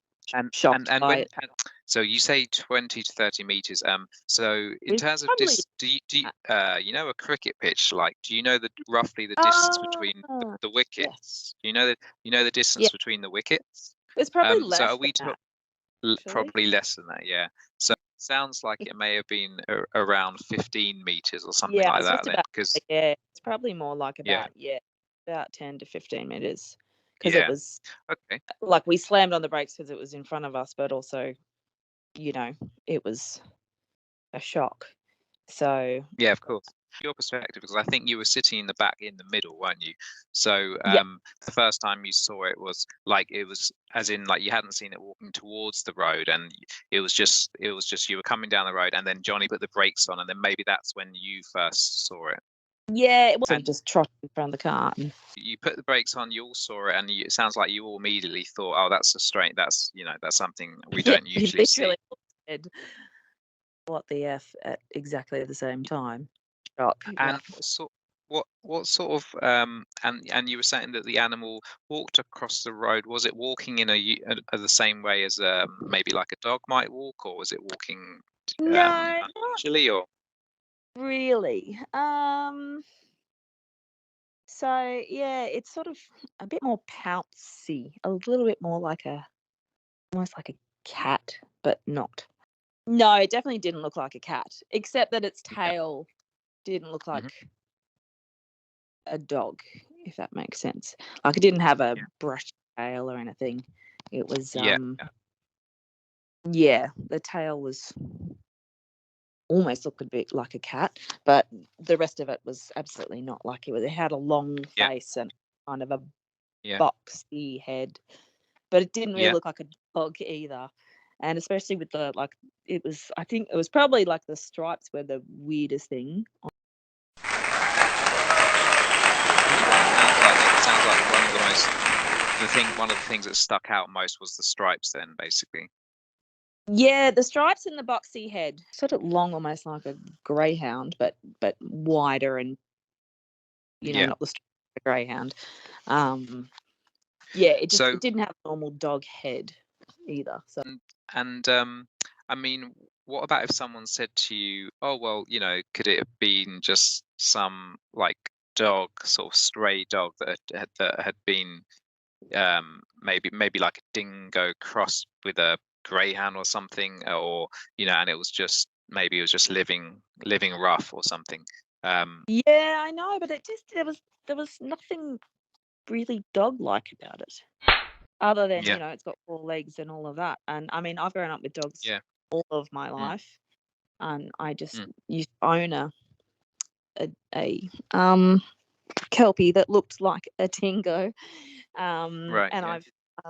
shocked by it. So you say 20 to 30 meters. So in terms of this, do you a cricket pitch? Like, do you know roughly the distance between the wickets? Yes. You know the distance between the wickets? It's probably less. So are we than that, probably less than that? Yeah. So it sounds like it may have been around 15 meters or something like that. Then, it's probably more like about 10 to 15 meters. Because it was like we slammed on the brakes because it was in front of us, but also, it was a shock. So yeah, of course. Your perspective, because I think you were sitting in the back in the middle, weren't you? So the first time you saw it was as in like you hadn't seen it walking towards the road, and it was just you were coming down the road, and then Johnny put the brakes on, and then maybe that's when you first saw it. Yeah, it wasn't just trotting in front of the car. You put the brakes on, you all saw it, and it sounds like you all immediately thought, "Oh, that's that's something we don't usually see." Said, what the F at exactly the same time. Shock. And what sort of and you were saying that the animal walked across the road. Was it walking in the same way as maybe like a dog might walk, or was it walking No, not unusually, or really. So yeah, it's sort of a bit more pouncy, a little bit more like almost like a cat, but not. No, it definitely didn't look like a cat, except that its yeah. tail didn't look like a dog, if that makes sense. Like it didn't have a brushed tail or anything. It was yeah, the tail was almost looked a bit like a cat, but the rest of it was absolutely not like it was. It had a long face and kind of a boxy head, but it didn't really look like a dog either. And especially with the I think it was probably like the stripes were the weirdest thing. Sounds like one of the things that stuck out most was the stripes then, basically. Yeah, the stripes and the boxy head, sort of long, almost like a greyhound, but wider and not the stripe of a greyhound. Yeah, it didn't have a normal dog head either. So and I mean, what about if someone said to you, "Oh, well, could it have been just some like dog, sort of stray dog that had been maybe like a dingo crossed with a greyhound or something, or and it was just living rough or something." Yeah, I know, but there was nothing really dog-like about it, other than it's got 4 legs and all of that. And I mean, I've grown up with dogs all of my life, and I just used to own a kelpie that looked like a dingo, and I've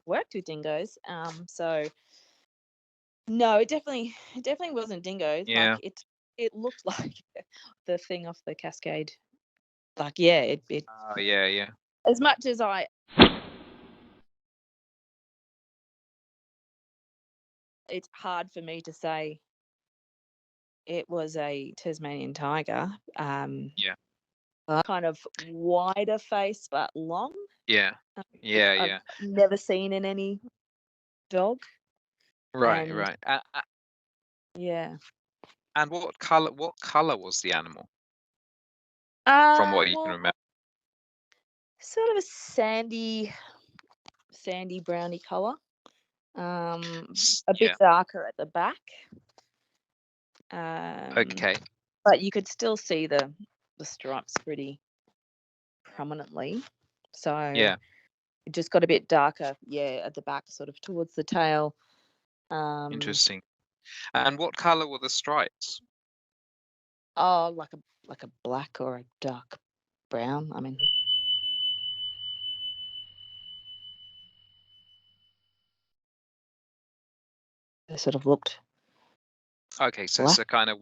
worked with dingoes, so no, it definitely wasn't dingo. Yeah. Like it looked like the thing off the Cascade. Like it Oh, yeah. as much as it's hard for me to say it was a Tasmanian tiger. Kind of wider face but long. Yeah. I've never seen in any dog. Right. And yeah. And what color was the animal, from what you can remember? Sort of a sandy browny color. A bit darker at the back. Okay. But you could still see the stripes pretty prominently. So it just got a bit darker, at the back, sort of towards the tail. Interesting. And what color were the stripes? Oh, like a black or a dark brown. I mean, they sort of looked. Okay, so black. kind of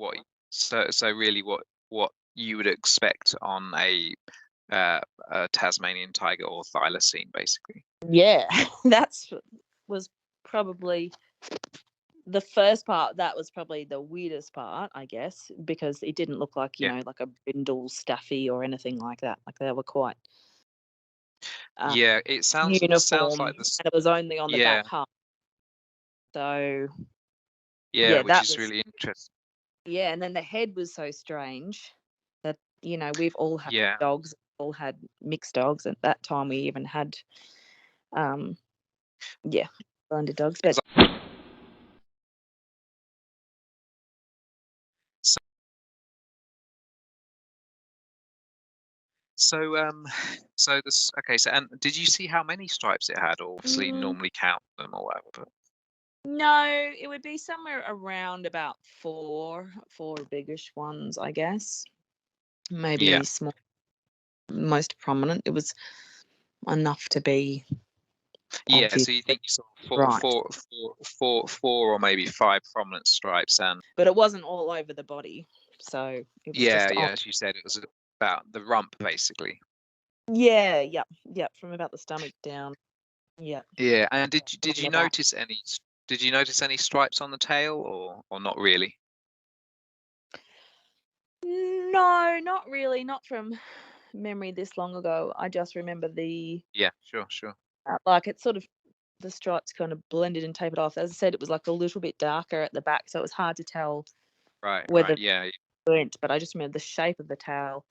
so really what you would expect on a Tasmanian tiger or thylacine, basically. Yeah, was probably the first part. That was probably the weirdest part, I guess, because it didn't look like like a brindle staffy or anything like that. Like they were quite it sounds uniform, like and it was only on the back half. So which is really interesting. Yeah, and then the head was so strange that we've all had dogs, all had mixed dogs. At that time, we even had blinded dogs, but. So this so and did you see how many stripes it had, or obviously normally count them or whatever? But... No, it would be somewhere around about 4 biggish ones, I guess. Maybe small, most prominent. It was enough to be. Yeah, so you think you saw 4 or maybe 5 prominent stripes, but it wasn't all over the body. So it was just as you said, it was about the rump, basically. Yeah, from about the stomach down. Yeah. Yeah, and did you notice any stripes on the tail, or not really? No, not really. Not from memory this long ago. I just remember the Yeah, sure. like it's sort of the stripes kind of blended and tapered off. As I said, it was like a little bit darker at the back, so it was hard to tell Right, whether yeah. it went. But I just remember the shape of the tail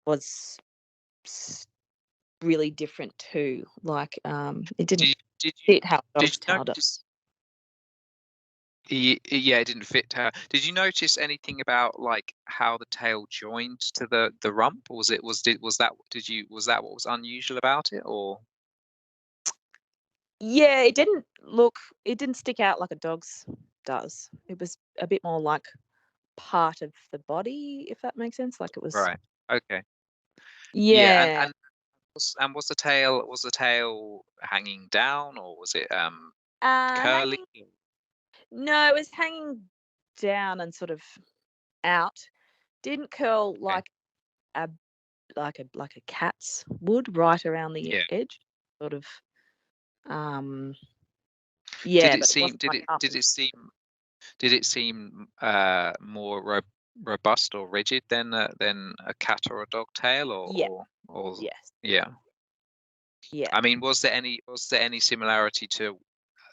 was really different too. Like it didn't fit how a dog's tail does. Yeah, it didn't fit her. Did you notice anything about like how the tail joined to the rump, or was that what was unusual about it, or? Yeah, it didn't stick out like a dog's does. It was a bit more like part of the body, if that makes sense. Like it was. Right. Okay. Yeah. Was the tail hanging down, or was it curly? No, it was hanging down and sort of out. Didn't curl like a cat's would right around the edge. Sort of yeah, did it seem more robust or rigid than a cat or a dog tail, or yes. Yeah. I mean, was there any similarity to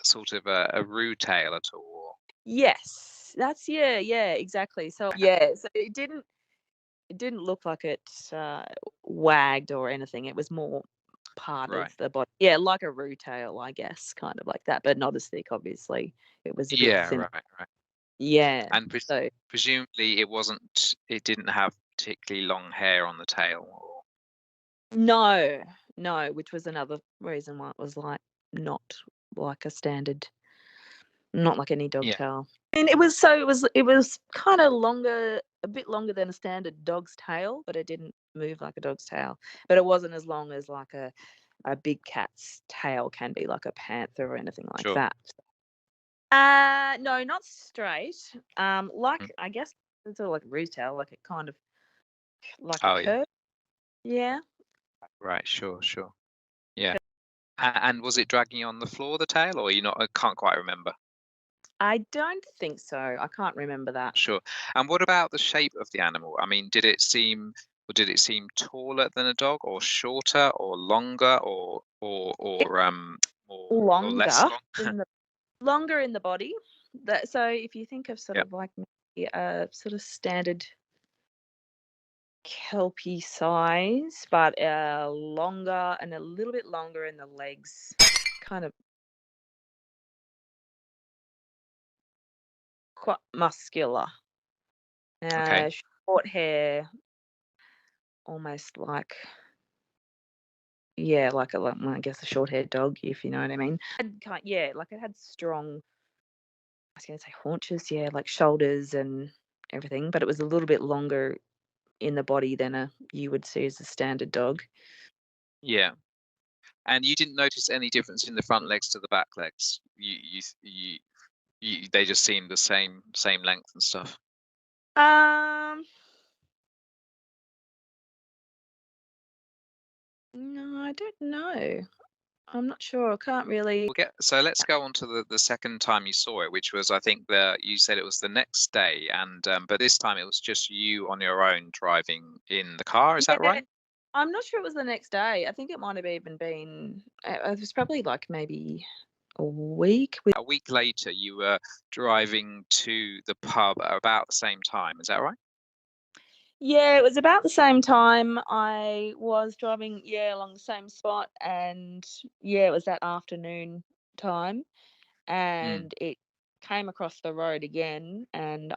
sort of a roux tail at all? Yes, that's yeah, exactly. So so it didn't look like it wagged or anything. It was more part of the body. Yeah, like a roux tail, I guess, kind of like that, but not as thick, obviously. It was a bit thinner. Right. Yeah. And presumably it didn't have particularly long hair on the tail, or? No, which was another reason why it was like not like a standard, not like any dog tail. And it was kind of longer, a bit longer than a standard dog's tail, but it didn't move like a dog's tail. But it wasn't as long as like a big cat's tail can be, like a panther or anything like that. No, not straight. Like I guess it's sort of like a roux tail, like it kind of like a curve. Yeah. Right, sure. Yeah. And was it dragging on the floor, the tail, or I can't quite remember. I don't think so. I can't remember that. Sure. And what about the shape of the animal? I mean, did it seem taller than a dog, or shorter, or longer, or less long? Longer in the body. So if you think of sort of like maybe a sort of standard kelpie size, but longer and a little bit longer in the legs, kind of quite muscular. Short hair, almost like like I guess a short-haired dog, if you know what I mean. Like it had strong, I was going to say haunches, like shoulders and everything, but it was a little bit longer in the body than you would see as a standard dog. Yeah. And you didn't notice any difference in the front legs to the back legs? They just seemed the same length and stuff? No, I don't know. I'm not sure. I can't really. So let's go on to the second time you saw it, which was, I think, you said it was the next day, and but this time it was just you on your own driving in the car. Is that right? I'm not sure it was the next day. I think it might have even been. It was probably like maybe a week. A week later, you were driving to the pub at about the same time. Is that right? Yeah, it was about the same time. I was driving, along the same spot, and it was that afternoon time, and it came across the road again, and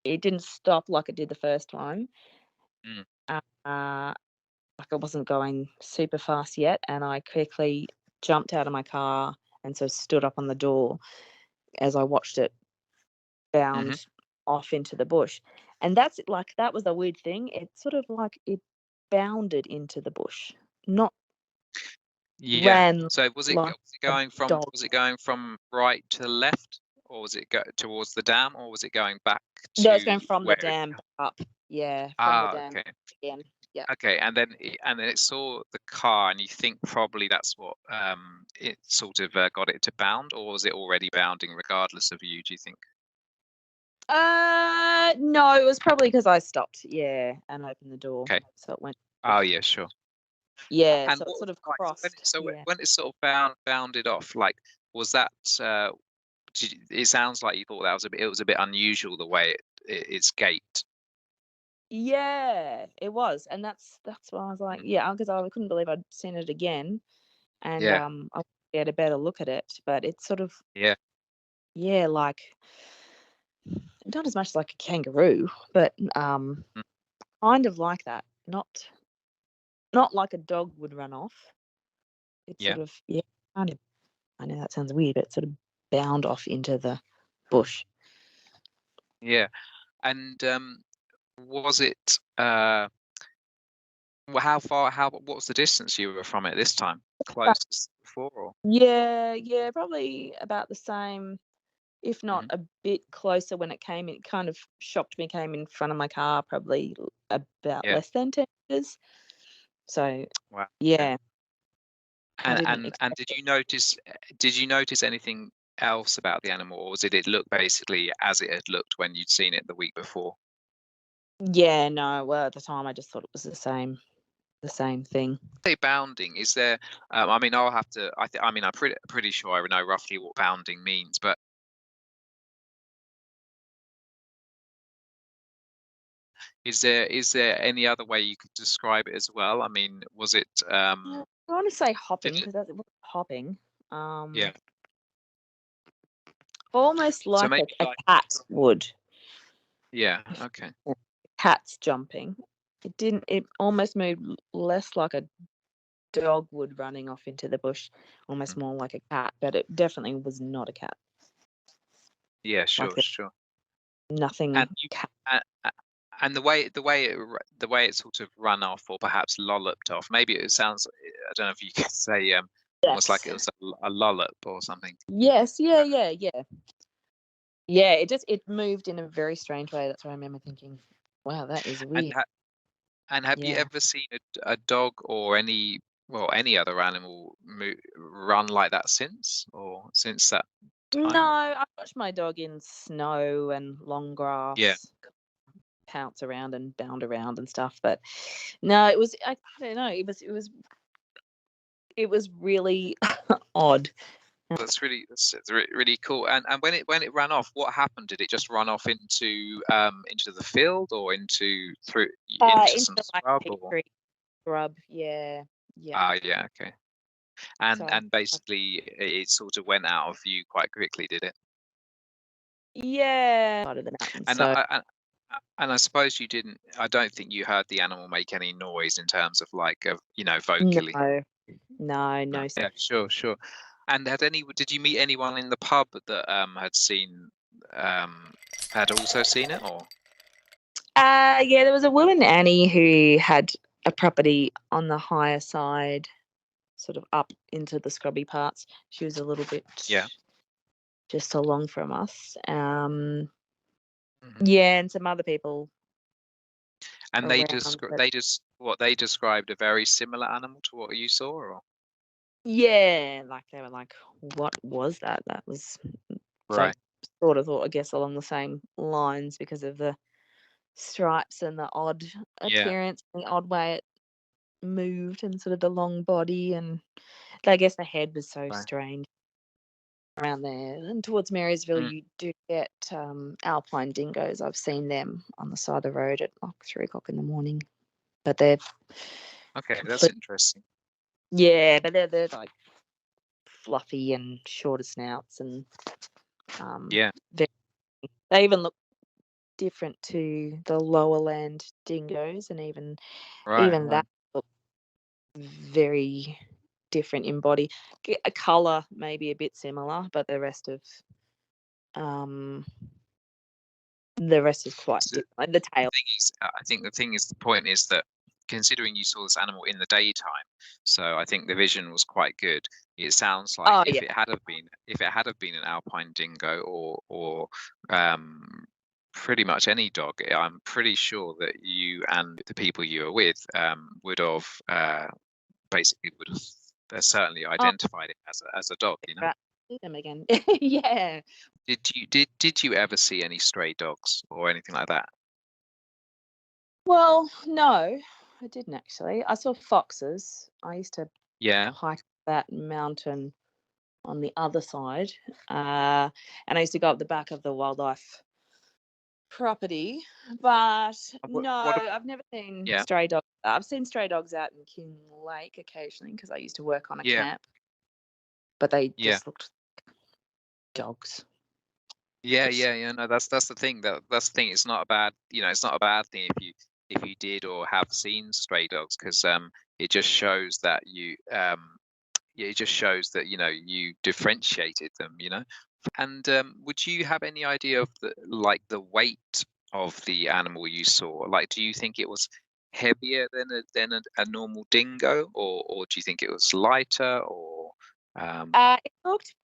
it didn't stop like it did the first time. Like I wasn't going super fast yet, and I quickly jumped out of my car and so stood up on the door as I watched it bound off into the bush. And that was a weird thing. It sort of like it bounded into the bush, not ran. So was it going from right to left, or was it towards the dam, or was it going back to? No, it's going from the dam up. Yeah, from the dam again. Yeah. Okay, and then it saw the car, and you think probably that's what it sort of got it to bound, or was it already bounding regardless of you? Do you think? No, it was probably because I stopped, and opened the door. Okay. So it went. Oh yeah, sure. Yeah, And so it what sort of like, crossed. when it sort of bounded off, like, was that? It sounds like you thought that was it was a bit unusual the way it's gaped. Yeah, it was, and that's why I was like, because I couldn't believe I'd seen it again, and Yeah. I had a better look at it, but it's sort of like not as much like a kangaroo, but kind of like that, not like a dog would run off. It's sort of kind of. I know that sounds weird, but it sort of bound off into the bush. Yeah, and was it? How far? What was the distance you were from it this time? Close as before? Or? Yeah, probably about the same, if not a bit closer when it came in. It kind of shocked me, came in front of my car, probably about less than 10 meters. So, wow. yeah. And did you notice anything else about the animal, or did it look basically as it had looked when you'd seen it the week before? Yeah, no. Well, at the time, I just thought it was the same thing. Say bounding, is there? I mean, I'll have to. I mean, I'm pretty sure I know roughly what bounding means, but is there any other way you could describe it as well? I mean, was it? I want to say hopping did it- because it was hopping. Yeah. Almost So like maybe a cat would. Yeah. Okay. Cat's jumping. It almost moved less like a dog would running off into the bush, almost more like a cat, but it definitely was not a cat. Yeah. Sure. Like Sure. nothing. And the way it sort of run off, or perhaps lolloped off. Maybe it sounds. I don't know if you could say almost like it was a lollop or something. Yes. Yeah. Yeah. It moved in a very strange way. That's why I remember thinking, "Wow, that is weird." And have you ever seen a dog or any other animal run like that since that time? No, I watched my dog in snow and long grass. Pounce around and bound around and stuff, but no, it was I don't know. It was really odd. That's really cool. And when it ran off, what happened? Did it just run off into the field, or into some scrub? Scrub, yeah. Yeah, okay. And basically, it sort of went out of view quite quickly, did it? Yeah. Out of the mountain, and I suppose you didn't. I don't think you heard the animal make any noise in terms of vocally. No. Yeah, sure. And did you meet anyone in the pub that had also seen it, or? Yeah, there was a woman, Annie, who had a property on the higher side, sort of up into the scrubby parts. She was a little bit just along from us. Yeah, and some other people. And they described a very similar animal to what you saw, or? Yeah, like they were like, what was that? That was right. Sort of thought, I guess, along the same lines because of the stripes and the odd appearance, the odd way it moved, and sort of the long body, and I guess the head was so strange around there. And towards Marysville, you do get alpine dingoes. I've seen them on the side of the road at like 3 o'clock in the morning, but they're that's interesting. Yeah, but they're like fluffy and shorter snouts, and they even look different to the lower land dingoes, and even that look very different in body. A color maybe a bit similar, but the rest is quite different. Like the tail. I think the point is that, considering you saw this animal in the daytime, so I think the vision was quite good. It sounds like if it had been an alpine dingo, or pretty much any dog, I'm pretty sure that you and the people you were with would have certainly identified it as a dog, See them again. Yeah. Did you ever see any stray dogs or anything like that? Well, no, I didn't actually. I saw foxes. I used to Yeah. hike that mountain on the other side, and I used to go up the back of the wildlife property. But no, I've never seen Yeah. stray dogs. I've seen stray dogs out in King Lake occasionally because I used to work on a Yeah. camp, but they Yeah. just looked like dogs. Yeah. No, that's the thing. That's the thing. It's not a bad, it's not a bad thing if you did or have seen stray dogs, because it just shows that it just shows that you differentiated them. And would you have any idea of the weight of the animal you saw? Like, do you think it was heavier than a normal dingo, or do you think it was lighter, or It looked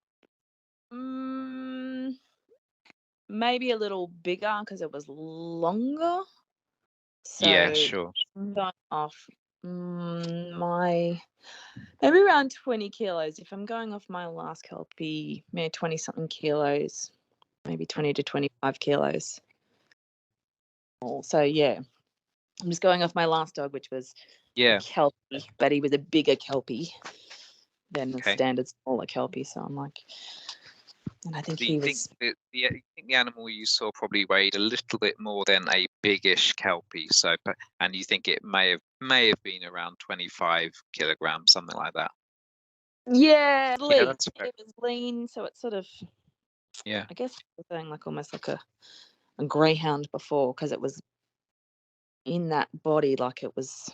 maybe a little bigger because it was longer. So yeah, sure. going off my maybe around 20 kilos. If I'm going off my last kelpie, maybe 20 something kilos, maybe 20 to 25 kilos. So yeah, I'm just going off my last dog, which was Yeah. a kelpie, but he was a bigger kelpie than the Okay. standard smaller kelpie. So I'm like, and I think Do he you was. think the animal you saw probably weighed a little bit more than a biggish kelpie? So, and you think it may have been around 25 kilograms, something like that? Yeah, lean. Yeah, that's fair. It was lean, so it's sort of. Yeah. I guess we're saying like almost like a greyhound before, because it was in that body, like it was.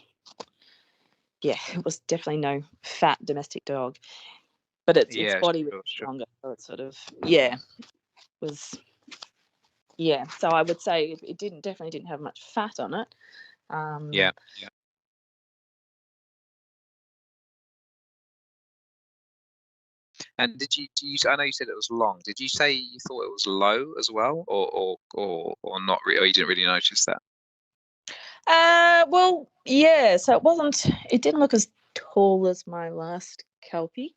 Yeah, it was definitely no fat domestic dog, but its Yeah, body was sure. stronger, so it sort of was. Yeah, so I would say it definitely didn't have much fat on it. Yeah. And I know you said it was long. Did you say you thought it was low as well, or not really, or you didn't really notice that? Well, yeah. So it didn't look as tall as my last kelpie.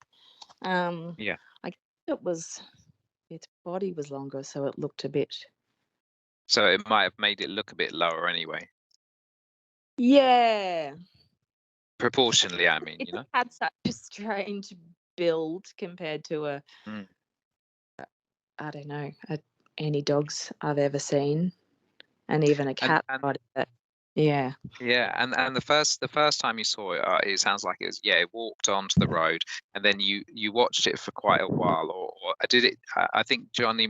Yeah. I guess its body was longer, so it looked a bit. So it might have made it look a bit lower anyway. Yeah. Proportionally, I mean, It had such a strange build compared to I don't know, any dogs I've ever seen, and even a cat body. Yeah. Yeah, and the first time you saw it, it sounds like it walked onto the road, and then you watched it for quite a while, or did it? I think Johnny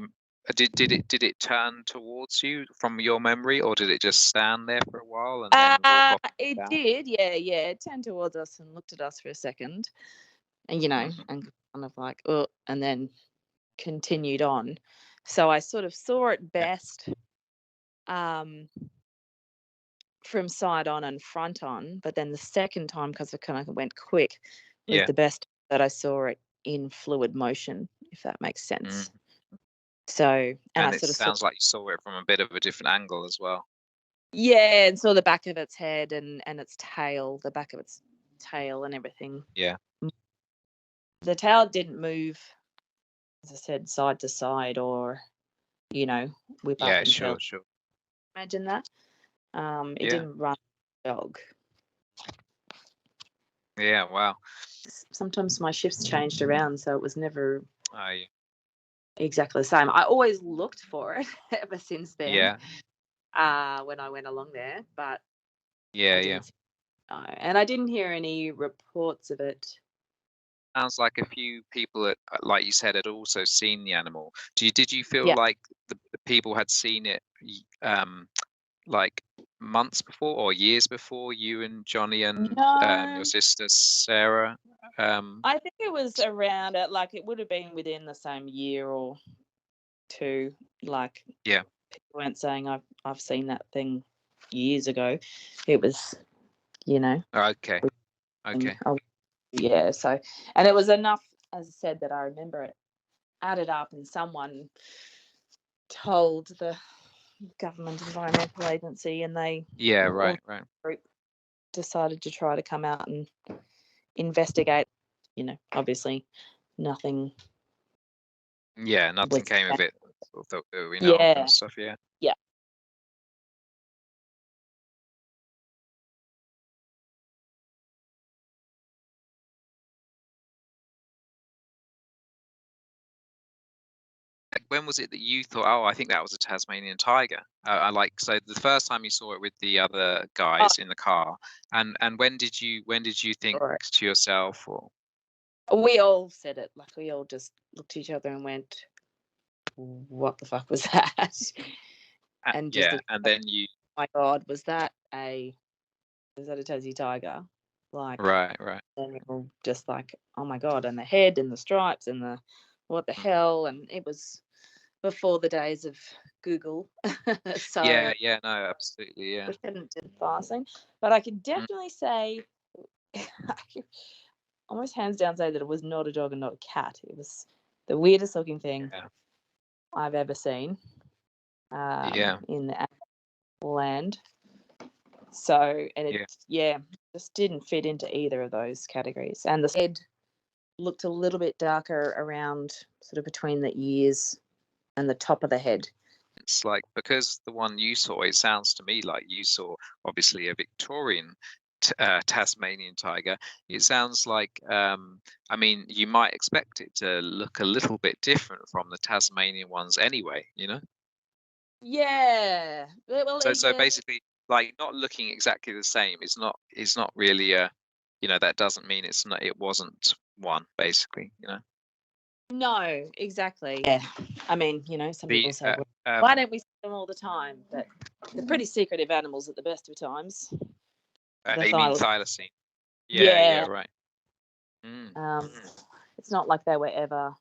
did it turn towards you from your memory, or did it just stand there for a while and then walk off? It did, yeah. It turned towards us and looked at us for a second, and and kind of like, oh, and then continued on. So I sort of saw it best from side on and front on, but then the second time, because it kind of went quick, was the best that I saw it in fluid motion, if that makes sense. So, and I it sort of sounds like you saw it from a bit of a different angle as well. Yeah, and saw the back of its head and its tail, the back of its tail and everything. Yeah. The tail didn't move, as I said, side to side or, whip up and sure. Imagine that. It didn't run like a dog. Yeah, wow. Sometimes my shifts changed around, so it was never Yeah. exactly the same. I always looked for it ever since then. Yeah. When I went along there, but Yeah. And I didn't hear any reports of it. Sounds like a few people that, like you said, had also seen the animal. Did you feel like the people had seen it like months before or years before, you and Johnny and your sister Sarah? I think it was around it, like it would have been within the same year or two. Like, people weren't saying I've seen that thing years ago. It was, Okay. Yeah. So, and it was enough, as I said, that I remember it added up, and someone told the government environmental agency, and they right group decided to try to come out and investigate. Obviously nothing nothing came of it. sort of that we know of Yeah. and stuff. Yeah. Yeah. When was it that you thought, oh, I think that was a Tasmanian tiger? I like, so the first time you saw it with the other guys in the car, and when did you think Right. to yourself, or We all said it. Like, we all just looked at each other and went, "What the fuck was that?" And just yeah, and then you my God, was that a Tassie tiger? Like, right. and we were just like, oh my God, and the head and the stripes and the what the hell? And it was before the days of Google. So Yeah, no, absolutely, yeah. we hadn't done thylacine. But I can Mm. definitely say, I can almost hands down say that it was not a dog and not a cat. It was the weirdest looking thing Yeah. I've ever seen Yeah. in the land. So, and it, just didn't fit into either of those categories. And the head looked a little bit darker around sort of between the ears and the top of the head. It's like, because the one you saw, it sounds to me like you saw obviously a Victorian Tasmanian tiger. It sounds like, I mean, you might expect it to look a little bit different from the Tasmanian ones anyway, you know? Yeah. Well, So basically, like, not looking exactly the same is not really a, you know, that doesn't mean it wasn't one, basically, you know? No, exactly. Yeah. I mean, you know, some people say, well, why don't we see them all the time? But they're pretty secretive animals at the best of times. you mean thylacine? Yeah, right. It's not like they were ever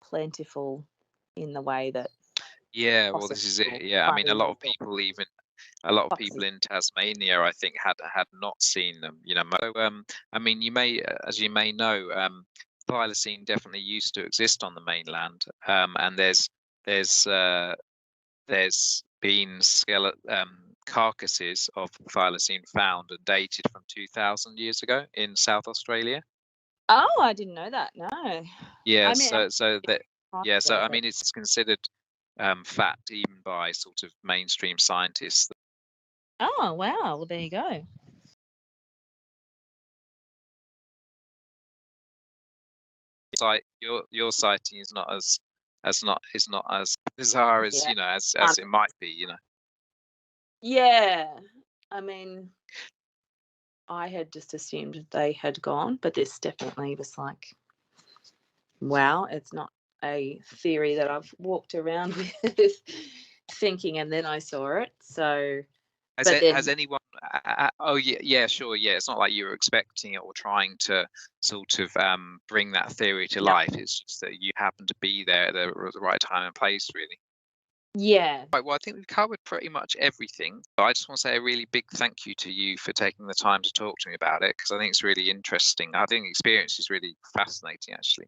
plentiful in the way that. Yeah, well, this is it. Yeah, I mean, a lot of people in Tasmania, I think, had not seen them. You know, so I mean, as you may know, thylacine definitely used to exist on the mainland, and there's been carcasses of thylacine found and dated from 2,000 years ago in South Australia. Oh, I didn't know that. No. Yeah, I mean, so I mean, it's considered fact even by sort of mainstream scientists. Oh wow! Well, there you go. Your sighting is not as bizarre as you know as it might be, you know. Yeah, I mean, I had just assumed they had gone, but this definitely was like, wow, it's not a theory that I've walked around with thinking, and then I saw it. So, has anyone? Oh yeah, sure, yeah. It's not like you were expecting it or trying to sort of bring that theory to life. It's just that you happened to be there at the right time and place, really. Yeah. Right, well, I think we've covered pretty much everything. But I just want to say a really big thank you to you for taking the time to talk to me about it, because I think it's really interesting. I think the experience is really fascinating, actually.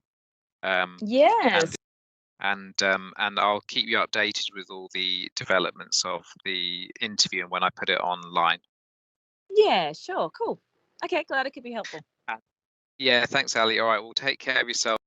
Yes. And I'll keep you updated with all the developments of the interview and when I put it online. Yeah, sure, cool. Okay, glad it could be helpful. Yeah, thanks, Ali. All right, well, take care of yourself.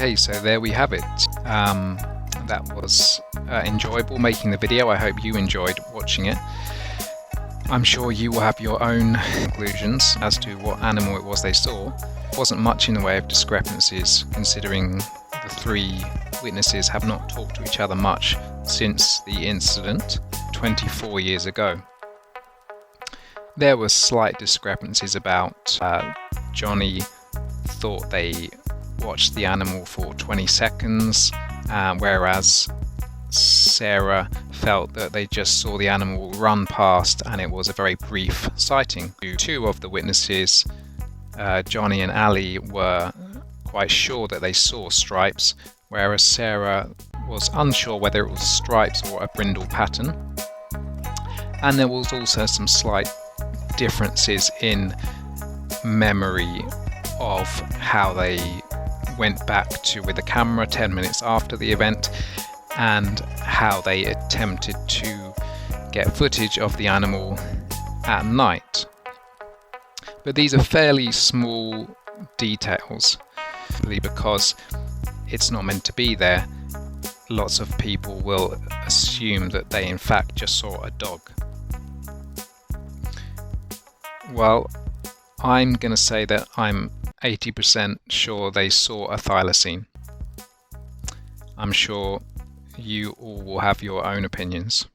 Okay, so there we have it. That was enjoyable making the video. I hope you enjoyed watching it. I'm sure you will have your own conclusions as to what animal it was they saw. There wasn't much in the way of discrepancies, considering the three witnesses have not talked to each other much since the incident 24 years ago. There were slight discrepancies about Johnny thought they watched the animal for 20 seconds, whereas Sarah felt that they just saw the animal run past and it was a very brief sighting. Two of the witnesses, Johnny and Ali, were quite sure that they saw stripes, whereas Sarah was unsure whether it was stripes or a brindle pattern. And there was also some slight differences in memory of how they went back to with the camera 10 minutes after the event and how they attempted to get footage of the animal at night. But these are fairly small details, because it's not meant to be there. Lots of people will assume that they in fact just saw a dog. Well, I'm going to say that I'm 80% sure they saw a thylacine. I'm sure you all will have your own opinions.